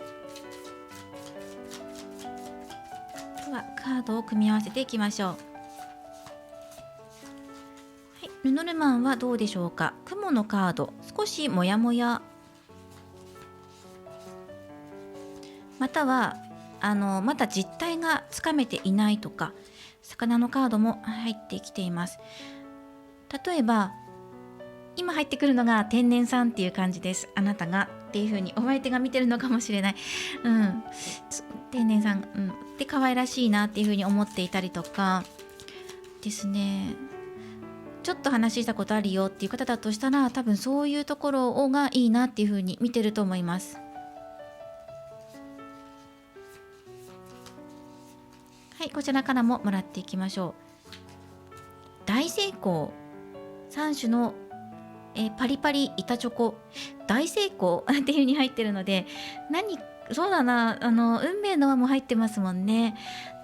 ではカードを組み合わせていきましょう。はい、ルノルマンはどうでしょうか。雲のカード、少しモヤモヤ、またはまだ実態がつかめていないとか、魚のカードも入ってきています。例えば今入ってくるのが天然さんっていう感じです。あなたがっていう風にお相手が見てるのかもしれない。天然さん、で可愛らしいなっていう風に思っていたりとかですね。ちょっと話したことあるよっていう方だとしたら、多分そういうところがいいなっていう風に見てると思います。はい、こちらからももらっていきましょう。大成功、3種のパリパリ板チョコ、大成功っていう風に入ってるので、そうだな、運命の輪も入ってますもんね。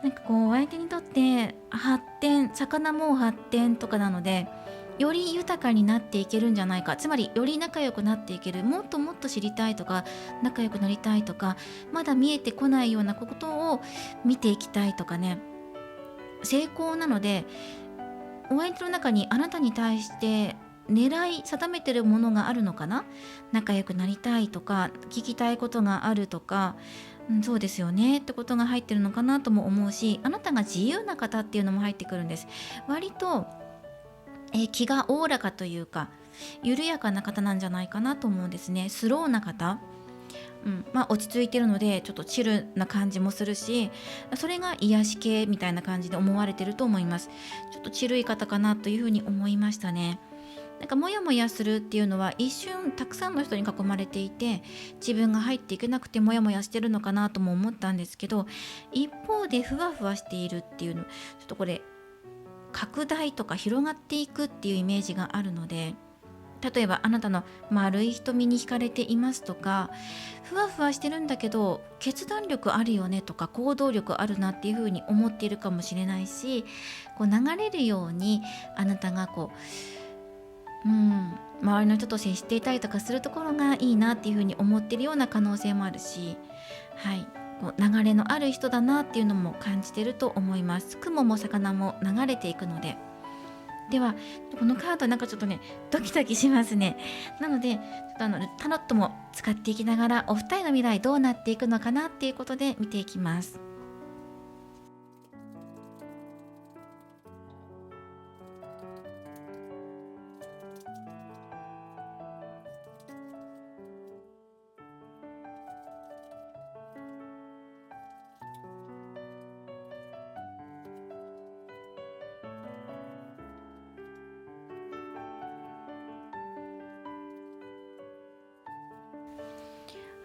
なんかこうお相手にとって発展、魚も発展とかなので、より豊かになっていけるんじゃないか、つまりより仲良くなっていける、もっともっと知りたいとか仲良くなりたいとか、まだ見えてこないようなことを見ていきたいとかね、成功なので、お相手の中にあなたに対して狙い定めてるものがあるのかな。仲良くなりたいとか、聞きたいことがあるとか、そうですよねってことが入ってるのかなとも思うし、あなたが自由な方っていうのも入ってくるんです。割と気がおおらかというか、緩やかな方なんじゃないかなと思うんですね。スローな方、落ち着いてるのでちょっとチルな感じもするし、それが癒し系みたいな感じで思われてると思います。ちょっとチルい方かなというふうに思いましたね。なんかモヤモヤするっていうのは、一瞬たくさんの人に囲まれていて自分が入っていけなくてモヤモヤしてるのかなとも思ったんですけど、一方でふわふわしているっていうの、ちょっとこれ拡大とか広がっていくっていうイメージがあるので、例えばあなたの丸い瞳に惹かれていますとか、ふわふわしてるんだけど決断力あるよねとか、行動力あるなっていう風に思っているかもしれないし、こう流れるようにあなたがこう周りの人と接していたりとかするところがいいなっていう風に思っているような可能性もあるし、はい、こう流れのある人だなっていうのも感じてると思います。雲も魚も流れていくので。ではこのカードなんかちょっとねドキドキしますね。なのでちょっとタロットも使っていきながら、お二人の未来どうなっていくのかなっていうことで見ていきます。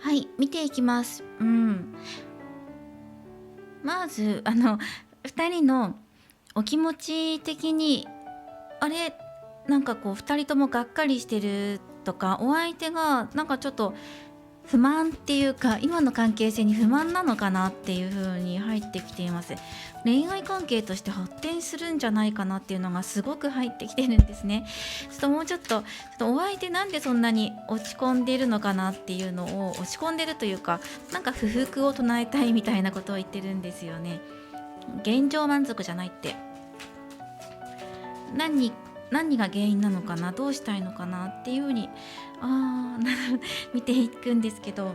はい、見ていきます。まず2人のお気持ち的に、あれ、なんかこう2人ともがっかりしてるとか、お相手がなんかちょっと不満っていうか、今の関係性に不満なのかなっていう風に入ってきています。恋愛関係として発展するんじゃないかなっていうのがすごく入ってきてるんですね。もうちょっとお相手なんでそんなに落ち込んでいるのかなっていうのを、落ち込んでるというか、なんか不服を唱えたいみたいなことを言ってるんですよね。現状満足じゃないって。何何が原因なのかな、どうしたいのかなっていう風に、見ていくんですけど、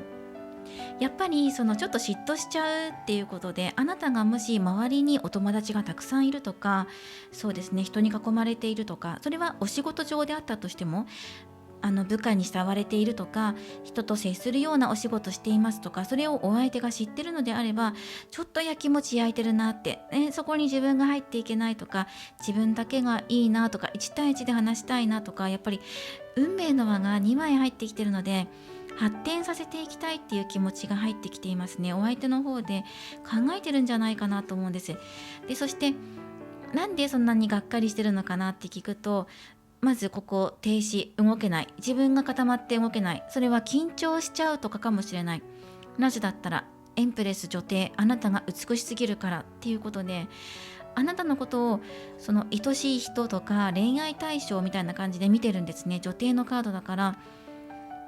やっぱりそのちょっと嫉妬しちゃうっていうことで、あなたがもし周りにお友達がたくさんいるとか、そうですね、人に囲まれているとか、それはお仕事上であったとしても、部下に慕われているとか、人と接するようなお仕事していますとか、それをお相手が知ってるのであれば、ちょっとやきもち焼いてるなって、そこに自分が入っていけないとか、自分だけがいいなとか、1対1で話したいなとか、やっぱり運命の輪が2枚入ってきてるので、発展させていきたいっていう気持ちが入ってきていますね。お相手の方で考えてるんじゃないかなと思うんです。で、そしてなんでそんなにがっかりしてるのかなって聞くと、まずここ停止、動けない、自分が固まって動けない、それは緊張しちゃうとかかもしれない、なぜだったらエンプレス女帝、あなたが美しすぎるからっていうことで、あなたのことをその愛しい人とか恋愛対象みたいな感じで見てるんですね。女帝のカードだから、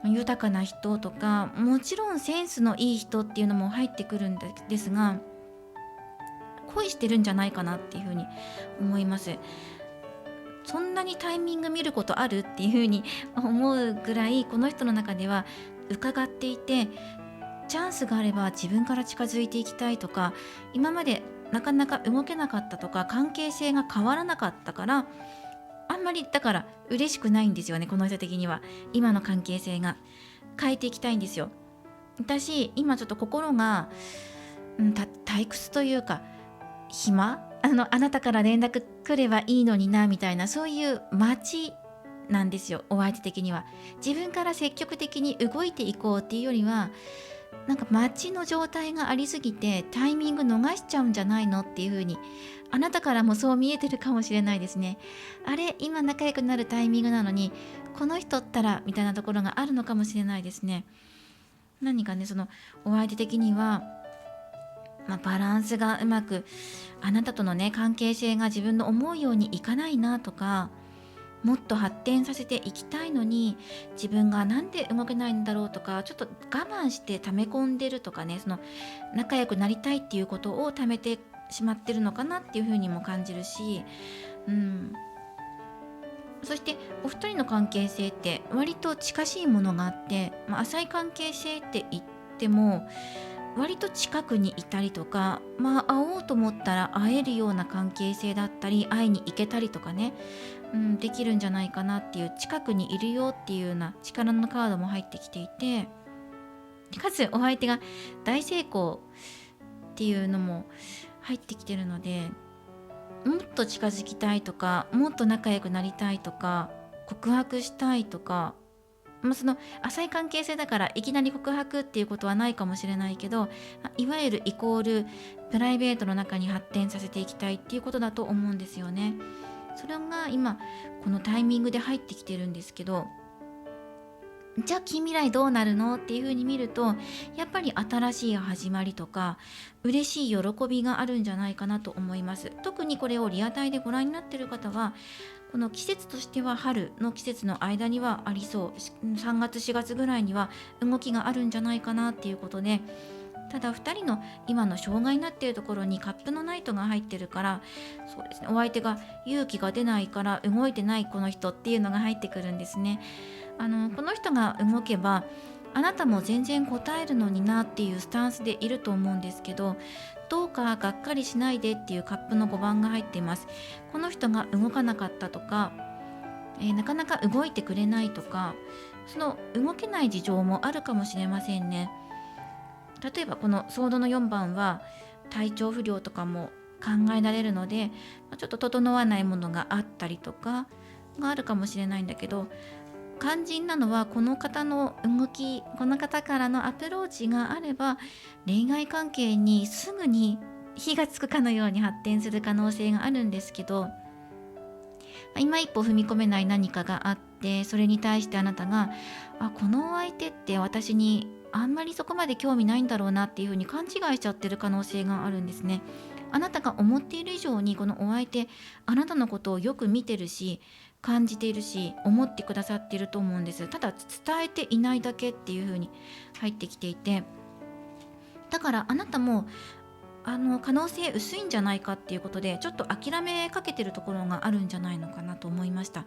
豊かな人とか、もちろんセンスのいい人っていうのも入ってくるんですが、恋してるんじゃないかなっていうふうに思います。そんなにタイミング見ることあるっていうふうに思うぐらい、この人の中では伺っていて、チャンスがあれば自分から近づいていきたいとか、今までなかなか動けなかったとか、関係性が変わらなかったから、あんまりだから嬉しくないんですよね、この人的には。今の関係性が変えていきたいんですよ。私今ちょっと心が、退屈というか、暇、あなたから連絡来ればいいのになみたいな、そういう待ちなんですよ、お相手的には。自分から積極的に動いていこうっていうよりは、なんか待ちの状態がありすぎてタイミング逃しちゃうんじゃないのっていう風に、あなたからもそう見えてるかもしれないですね。あれ、今仲良くなるタイミングなのに、この人ったらみたいなところがあるのかもしれないですね。何かね、そのお相手的には、バランスがうまく、あなたとのね関係性が自分の思うようにいかないなとか、もっと発展させていきたいのに自分がなんで動けないんだろうとか、ちょっと我慢して溜め込んでるとかね、その仲良くなりたいっていうことを溜めてしまってるのかなっていうふうにも感じるし、うん、そしてお二人の関係性って割と近しいものがあって、浅い関係性って言っても割と近くにいたりとか、会おうと思ったら会えるような関係性だったり、会いに行けたりとかね、できるんじゃないかなっていう、近くにいるよっていうような力のカードも入ってきていて、かつお相手が大成功っていうのも入ってきてるので、もっと近づきたいとか、もっと仲良くなりたいとか、告白したいとか、その浅い関係性だからいきなり告白っていうことはないかもしれないけど、いわゆるイコールプライベートの中に発展させていきたいっていうことだと思うんですよね。それが今このタイミングで入ってきてるんですけど、じゃあ近未来どうなるのっていう風に見ると、やっぱり新しい始まりとか嬉しい喜びがあるんじゃないかなと思います。特にこれをリアタイでご覧になっている方は、この季節としては春の季節の間にはありそう、3月4月ぐらいには動きがあるんじゃないかなっていうことで、ただ2人の今の障害になっているところにカップのナイトが入ってるから、そうですね、お相手が勇気が出ないから動いてないこの人っていうのが入ってくるんですね。この人が動けばあなたも全然答えるのになっていうスタンスでいると思うんですけど、どうかがっかりしないでっていうカップの5番が入っています。この人が動かなかったとか、なかなか動いてくれないとか、その動けない事情もあるかもしれませんね。例えばこのソードの4番は体調不良とかも考えられるので、ちょっと整わないものがあったりとかがあるかもしれないんだけど、肝心なのはこの方の動き、この方からのアプローチがあれば恋愛関係にすぐに火がつくかのように発展する可能性があるんですけど、今一歩踏み込めない何かがあって、それに対してあなたがこのお相手って私にあんまりそこまで興味ないんだろうなっていうふうに勘違いしちゃってる可能性があるんですね。あなたが思っている以上にこのお相手、あなたのことをよく見てるし、感じているし、思ってくださっていると思うんです。ただ伝えていないだけっていうふうに入ってきていて、だからあなたも可能性薄いんじゃないかっていうことでちょっと諦めかけてるところがあるんじゃないのかなと思いました。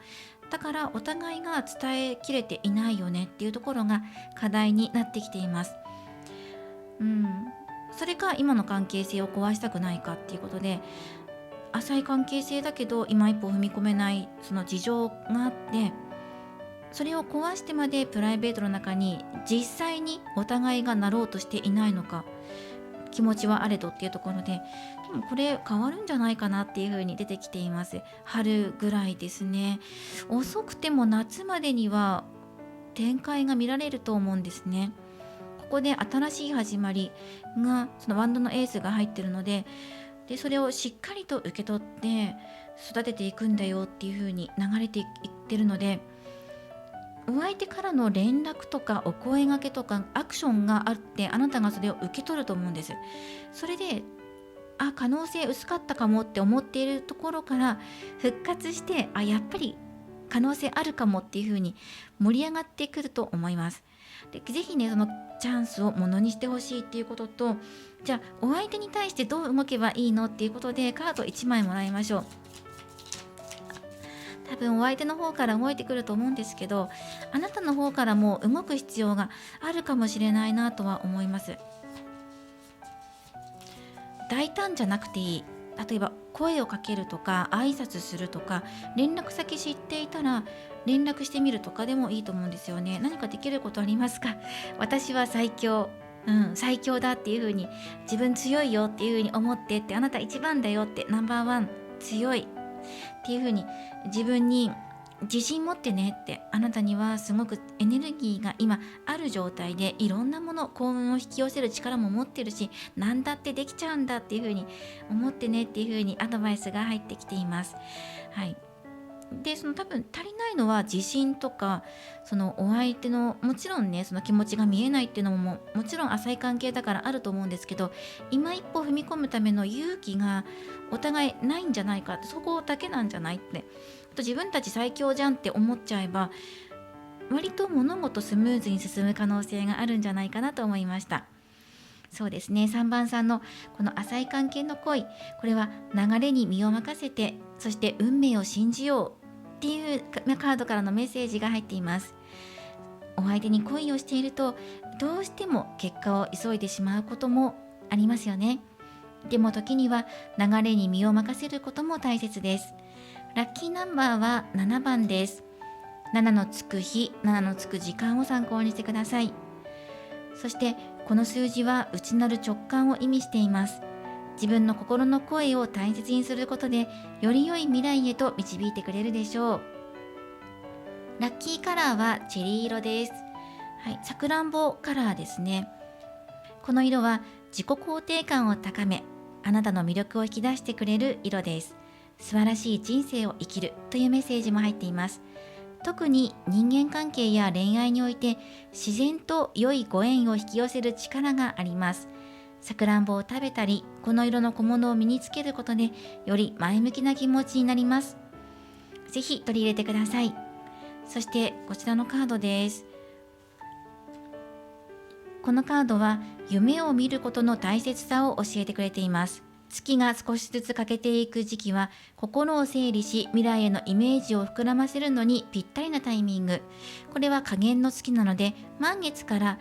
だからお互いが伝えきれていないよねっていうところが課題になってきています。うん、それか今の関係性を壊したくないかっていうことで、浅い関係性だけど今一歩踏み込めないその事情があって、それを壊してまでプライベートの中に実際にお互いがなろうとしていないのか、気持ちはあれどっていうところで、でもこれ変わるんじゃないかなっていう風に出てきています。春ぐらいですね。遅くても夏までには展開が見られると思うんですね。ここで新しい始まりが、そのワンドのエースが入ってるので、それをしっかりと受け取って育てていくんだよっていう風に流れていってるので、お相手からの連絡とかお声掛けとかアクションがあって、あなたがそれを受け取ると思うんです。それで可能性薄かったかもって思っているところから復活して、やっぱり可能性あるかもっていう風に盛り上がってくると思います。でぜひね、そのチャンスをものにしてほしいっていうことと、じゃあお相手に対してどう動けばいいのっていうことでカード1枚もらいましょう。多分お相手の方から動いてくると思うんですけど、あなたの方からも動く必要があるかもしれないなとは思います。大胆じゃなくていい。例えば声をかけるとか挨拶するとか、連絡先知っていたら連絡してみるとかでもいいと思うんですよね。何かできることありますか？私は最強、最強だっていう風に、自分強いよっていう風に思ってって、あなた一番だよって、ナンバーワン強いっていう風に自分に自信持ってねって、あなたにはすごくエネルギーが今ある状態で、いろんなもの、幸運を引き寄せる力も持ってるし、何だってできちゃうんだっていう風に思ってねっていう風にアドバイスが入ってきています。はい。で、その多分足りないのは自信とか、そのお相手のもちろんね、その気持ちが見えないっていうのももちろん浅い関係だからあると思うんですけど、今一歩踏み込むための勇気がお互いないんじゃないかって、そこだけなんじゃないって、あと自分たち最強じゃんって思っちゃえば、割と物事スムーズに進む可能性があるんじゃないかなと思いました。そうですね、3番さんのこの浅い関係の恋、これは流れに身を任せて、そして運命を信じようっていうカードからのメッセージが入っています。お相手に恋をしていると、どうしても結果を急いでしまうこともありますよね。でも時には流れに身を任せることも大切です。ラッキーナンバーは7番です。7のつく日、7のつく時間を参考にしてください。そしてこの数字は内なる直感を意味しています。自分の心の声を大切にすることで、より良い未来へと導いてくれるでしょう。ラッキーカラーはチェリー色です。はい、さくらんぼカラーですね。この色は自己肯定感を高め、あなたの魅力を引き出してくれる色です。素晴らしい人生を生きるというメッセージも入っています。特に人間関係や恋愛において自然と良いご縁を引き寄せる力があります。さくらんぼを食べたり、この色の小物を身につけることで、より前向きな気持ちになります。ぜひ取り入れてください。そしてこちらのカードです。このカードは夢を見ることの大切さを教えてくれています。月が少しずつ欠けていく時期は、心を整理し未来へのイメージを膨らませるのにぴったりなタイミング。これは下限の月なので、満月から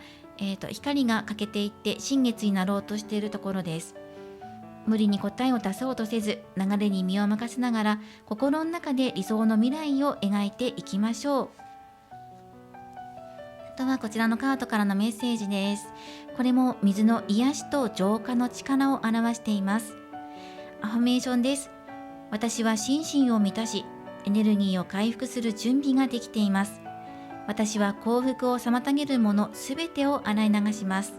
光が欠けていって新月になろうとしているところです。無理に答えを出そうとせず、流れに身を任せながら心の中で理想の未来を描いていきましょう。あとはこちらのカードからのメッセージです。これも水の癒しと浄化の力を表しています。アファメーションです。私は心身を満たし、エネルギーを回復する準備ができています。私は幸福を妨げるものすべてを洗い流します。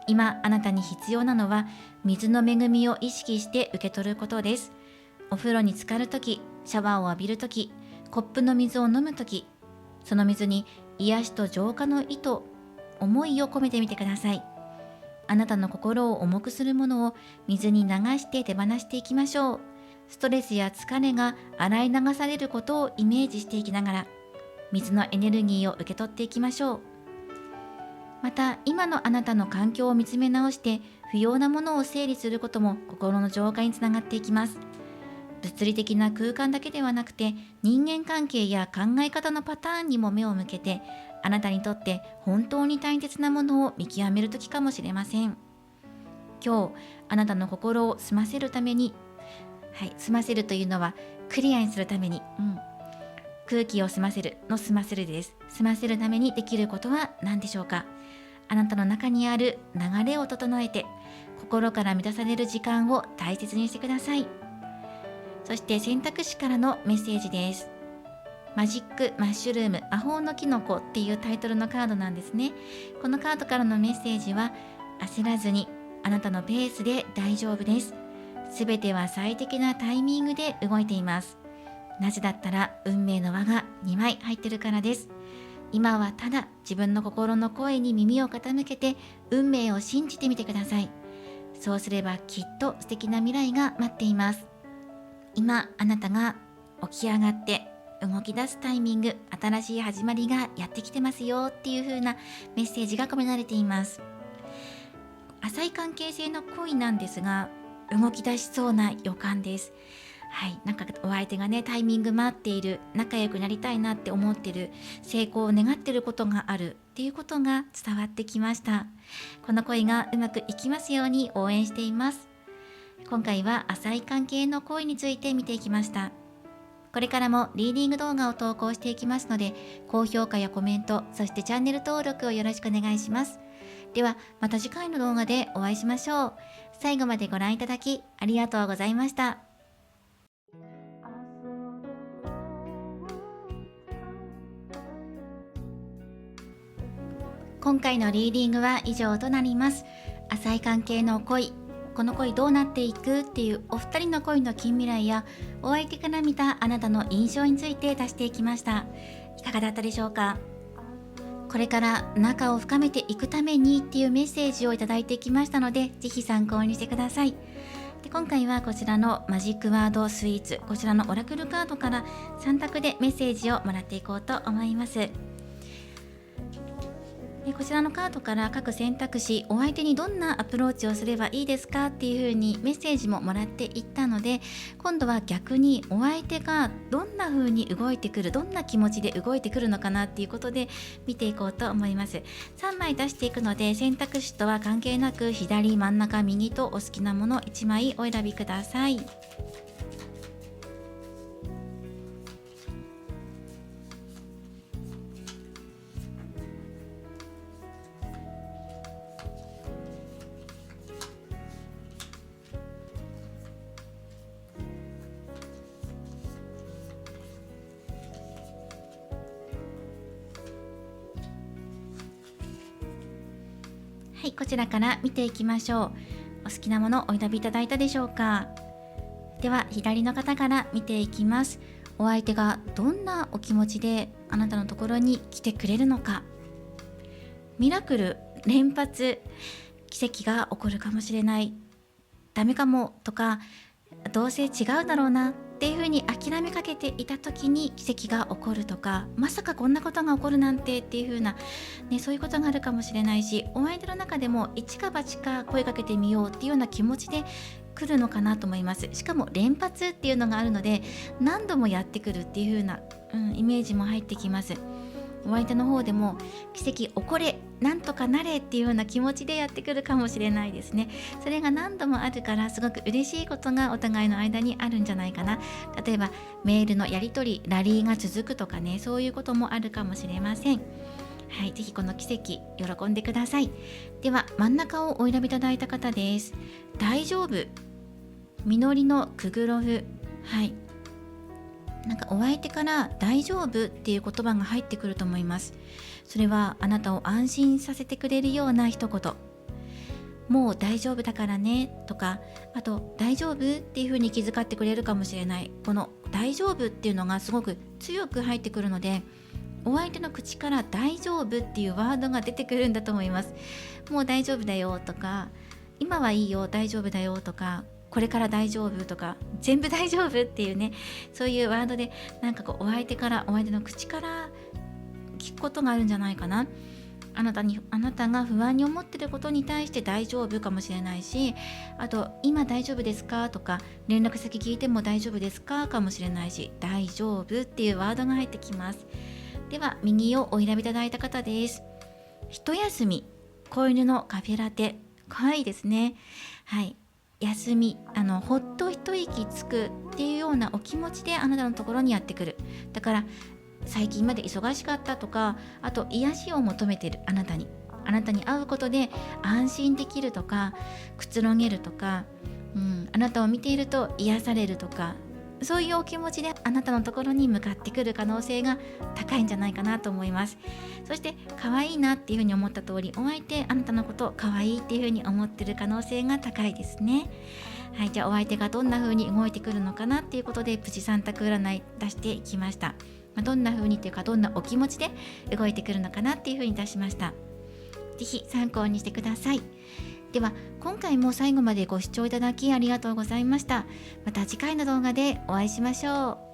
今あなたに必要なのは水の恵みを意識して受け取ることです。お風呂に浸かるとき、シャワーを浴びるとき、コップの水を飲むとき、その水に癒しと浄化の意図、思いを込めてみてください。あなたの心を重くするものを水に流して手放していきましょう。ストレスや疲れが洗い流されることをイメージしていきながら、水のエネルギーを受け取っていきましょう。また、今のあなたの環境を見つめ直して不要なものを整理することも心の浄化につながっていきます。物理的な空間だけではなくて、人間関係や考え方のパターンにも目を向けて、あなたにとって本当に大切なものを見極める時かもしれません。今日あなたの心を澄ませるために、澄ませるというのはクリアにするために、空気を澄ませるの澄ませるです。澄ませるためにできることは何でしょうか。あなたの中にある流れを整えて、心から満たされる時間を大切にしてください。そして選択肢からのメッセージです。マジックマッシュルーム魔法のキノコっていうタイトルのカードなんですね。このカードからのメッセージは、焦らずにあなたのペースで大丈夫です。すべては最適なタイミングで動いています。なぜだったら運命の輪が2枚入ってるからです。今はただ自分の心の声に耳を傾けて運命を信じてみてください。そうすればきっと素敵な未来が待っています。今あなたが起き上がって動き出すタイミング、新しい始まりがやってきてますよっていう風なメッセージが込められています。浅い関係性の恋なんですが、動き出しそうな予感です。なんかお相手がね、タイミング待っている、仲良くなりたいなって思ってる、成功を願ってることがあるっていうことが伝わってきました。この恋がうまくいきますように応援しています。今回は浅い関係の恋について見ていきました。これからもリーディング動画を投稿していきますので、高評価やコメント、そしてチャンネル登録をよろしくお願いします。ではまた次回の動画でお会いしましょう。最後までご覧いただきありがとうございました。今回のリーディングは以上となります。浅い関係の恋、この恋どうなっていくっていうお二人の恋の近未来や、お相手から見たあなたの印象について出していきました。いかがだったでしょうか。これから仲を深めていくためにっていうメッセージをいただいてきましたので、ぜひ参考にしてください。で、今回はこちらのマジックワードスイーツ、こちらのオラクルカードから3択でメッセージをもらっていこうと思います。こちらのカードから各選択肢、お相手にどんなアプローチをすればいいですかっていう風にメッセージももらっていったので、今度は逆にお相手がどんな風に動いてくる、どんな気持ちで動いてくるのかなっていうことで見ていこうと思います。3枚出していくので、選択肢とは関係なく左、真ん中、右とお好きなもの1枚お選びください。こちらから見ていきましょう。お好きなものお選びいただいたでしょうか。では左の方から見ていきます。お相手がどんなお気持ちであなたのところに来てくれるのか。ミラクル連発、奇跡が起こるかもしれない、ダメかもとか、どうせ違うだろうなっていう風に諦めかけていた時に奇跡が起こるとか、まさかこんなことが起こるなんてっていう風な、そういうことがあるかもしれないし、お相手の中でも一か八か声かけてみようっていうような気持ちで来るのかなと思います。しかも連発っていうのがあるので、何度もやってくるっていう風な、イメージも入ってきます。お相手の方でも奇跡起これ、なんとかなれっていうような気持ちでやってくるかもしれないですね。それが何度もあるからすごく嬉しいことがお互いの間にあるんじゃないかな。例えばメールのやり取り、ラリーが続くとかね、そういうこともあるかもしれません。ぜひこの奇跡喜んでください。では真ん中をお選びいただいた方です。大丈夫、実りのクグロフ。なんかお相手から大丈夫っていう言葉が入ってくると思います。それはあなたを安心させてくれるような一言。もう大丈夫だからねとか、あと大丈夫っていう風に気遣ってくれるかもしれない。この大丈夫っていうのがすごく強く入ってくるので、お相手の口から大丈夫っていうワードが出てくるんだと思います。もう大丈夫だよとか、今はいいよ大丈夫だよとか、これから大丈夫とか、全部大丈夫っていうね、そういうワードでなんかこうお相手の口から聞くことがあるんじゃないかな。あなたが不安に思っていることに対して大丈夫かもしれないし、あと今大丈夫ですかとか、連絡先聞いても大丈夫ですかかもしれないし、大丈夫っていうワードが入ってきます。では右をお選びいただいた方です。一休み、子犬のカフェラテ、可愛いですね。はい、休み、ほっと一息つくっていうようなお気持ちであなたのところにやってくる。だから最近まで忙しかったとか、あと癒しを求めているあなたに会うことで安心できるとか、くつろげるとか、あなたを見ていると癒されるとか、そういうお気持ちであなたのところに向かってくる可能性が高いんじゃないかなと思います。そして可愛いなっていうふうに思った通り、お相手あなたのこと可愛いっていうふうに思ってる可能性が高いですね。はい、じゃあお相手がどんな風に動いてくるのかなっていうことでプチ3択占い出していきました。どんな風にというか、どんなお気持ちで動いてくるのかなっていう風に出しました。ぜひ参考にしてください。では今回も最後までご視聴いただきありがとうございました。また次回の動画でお会いしましょう。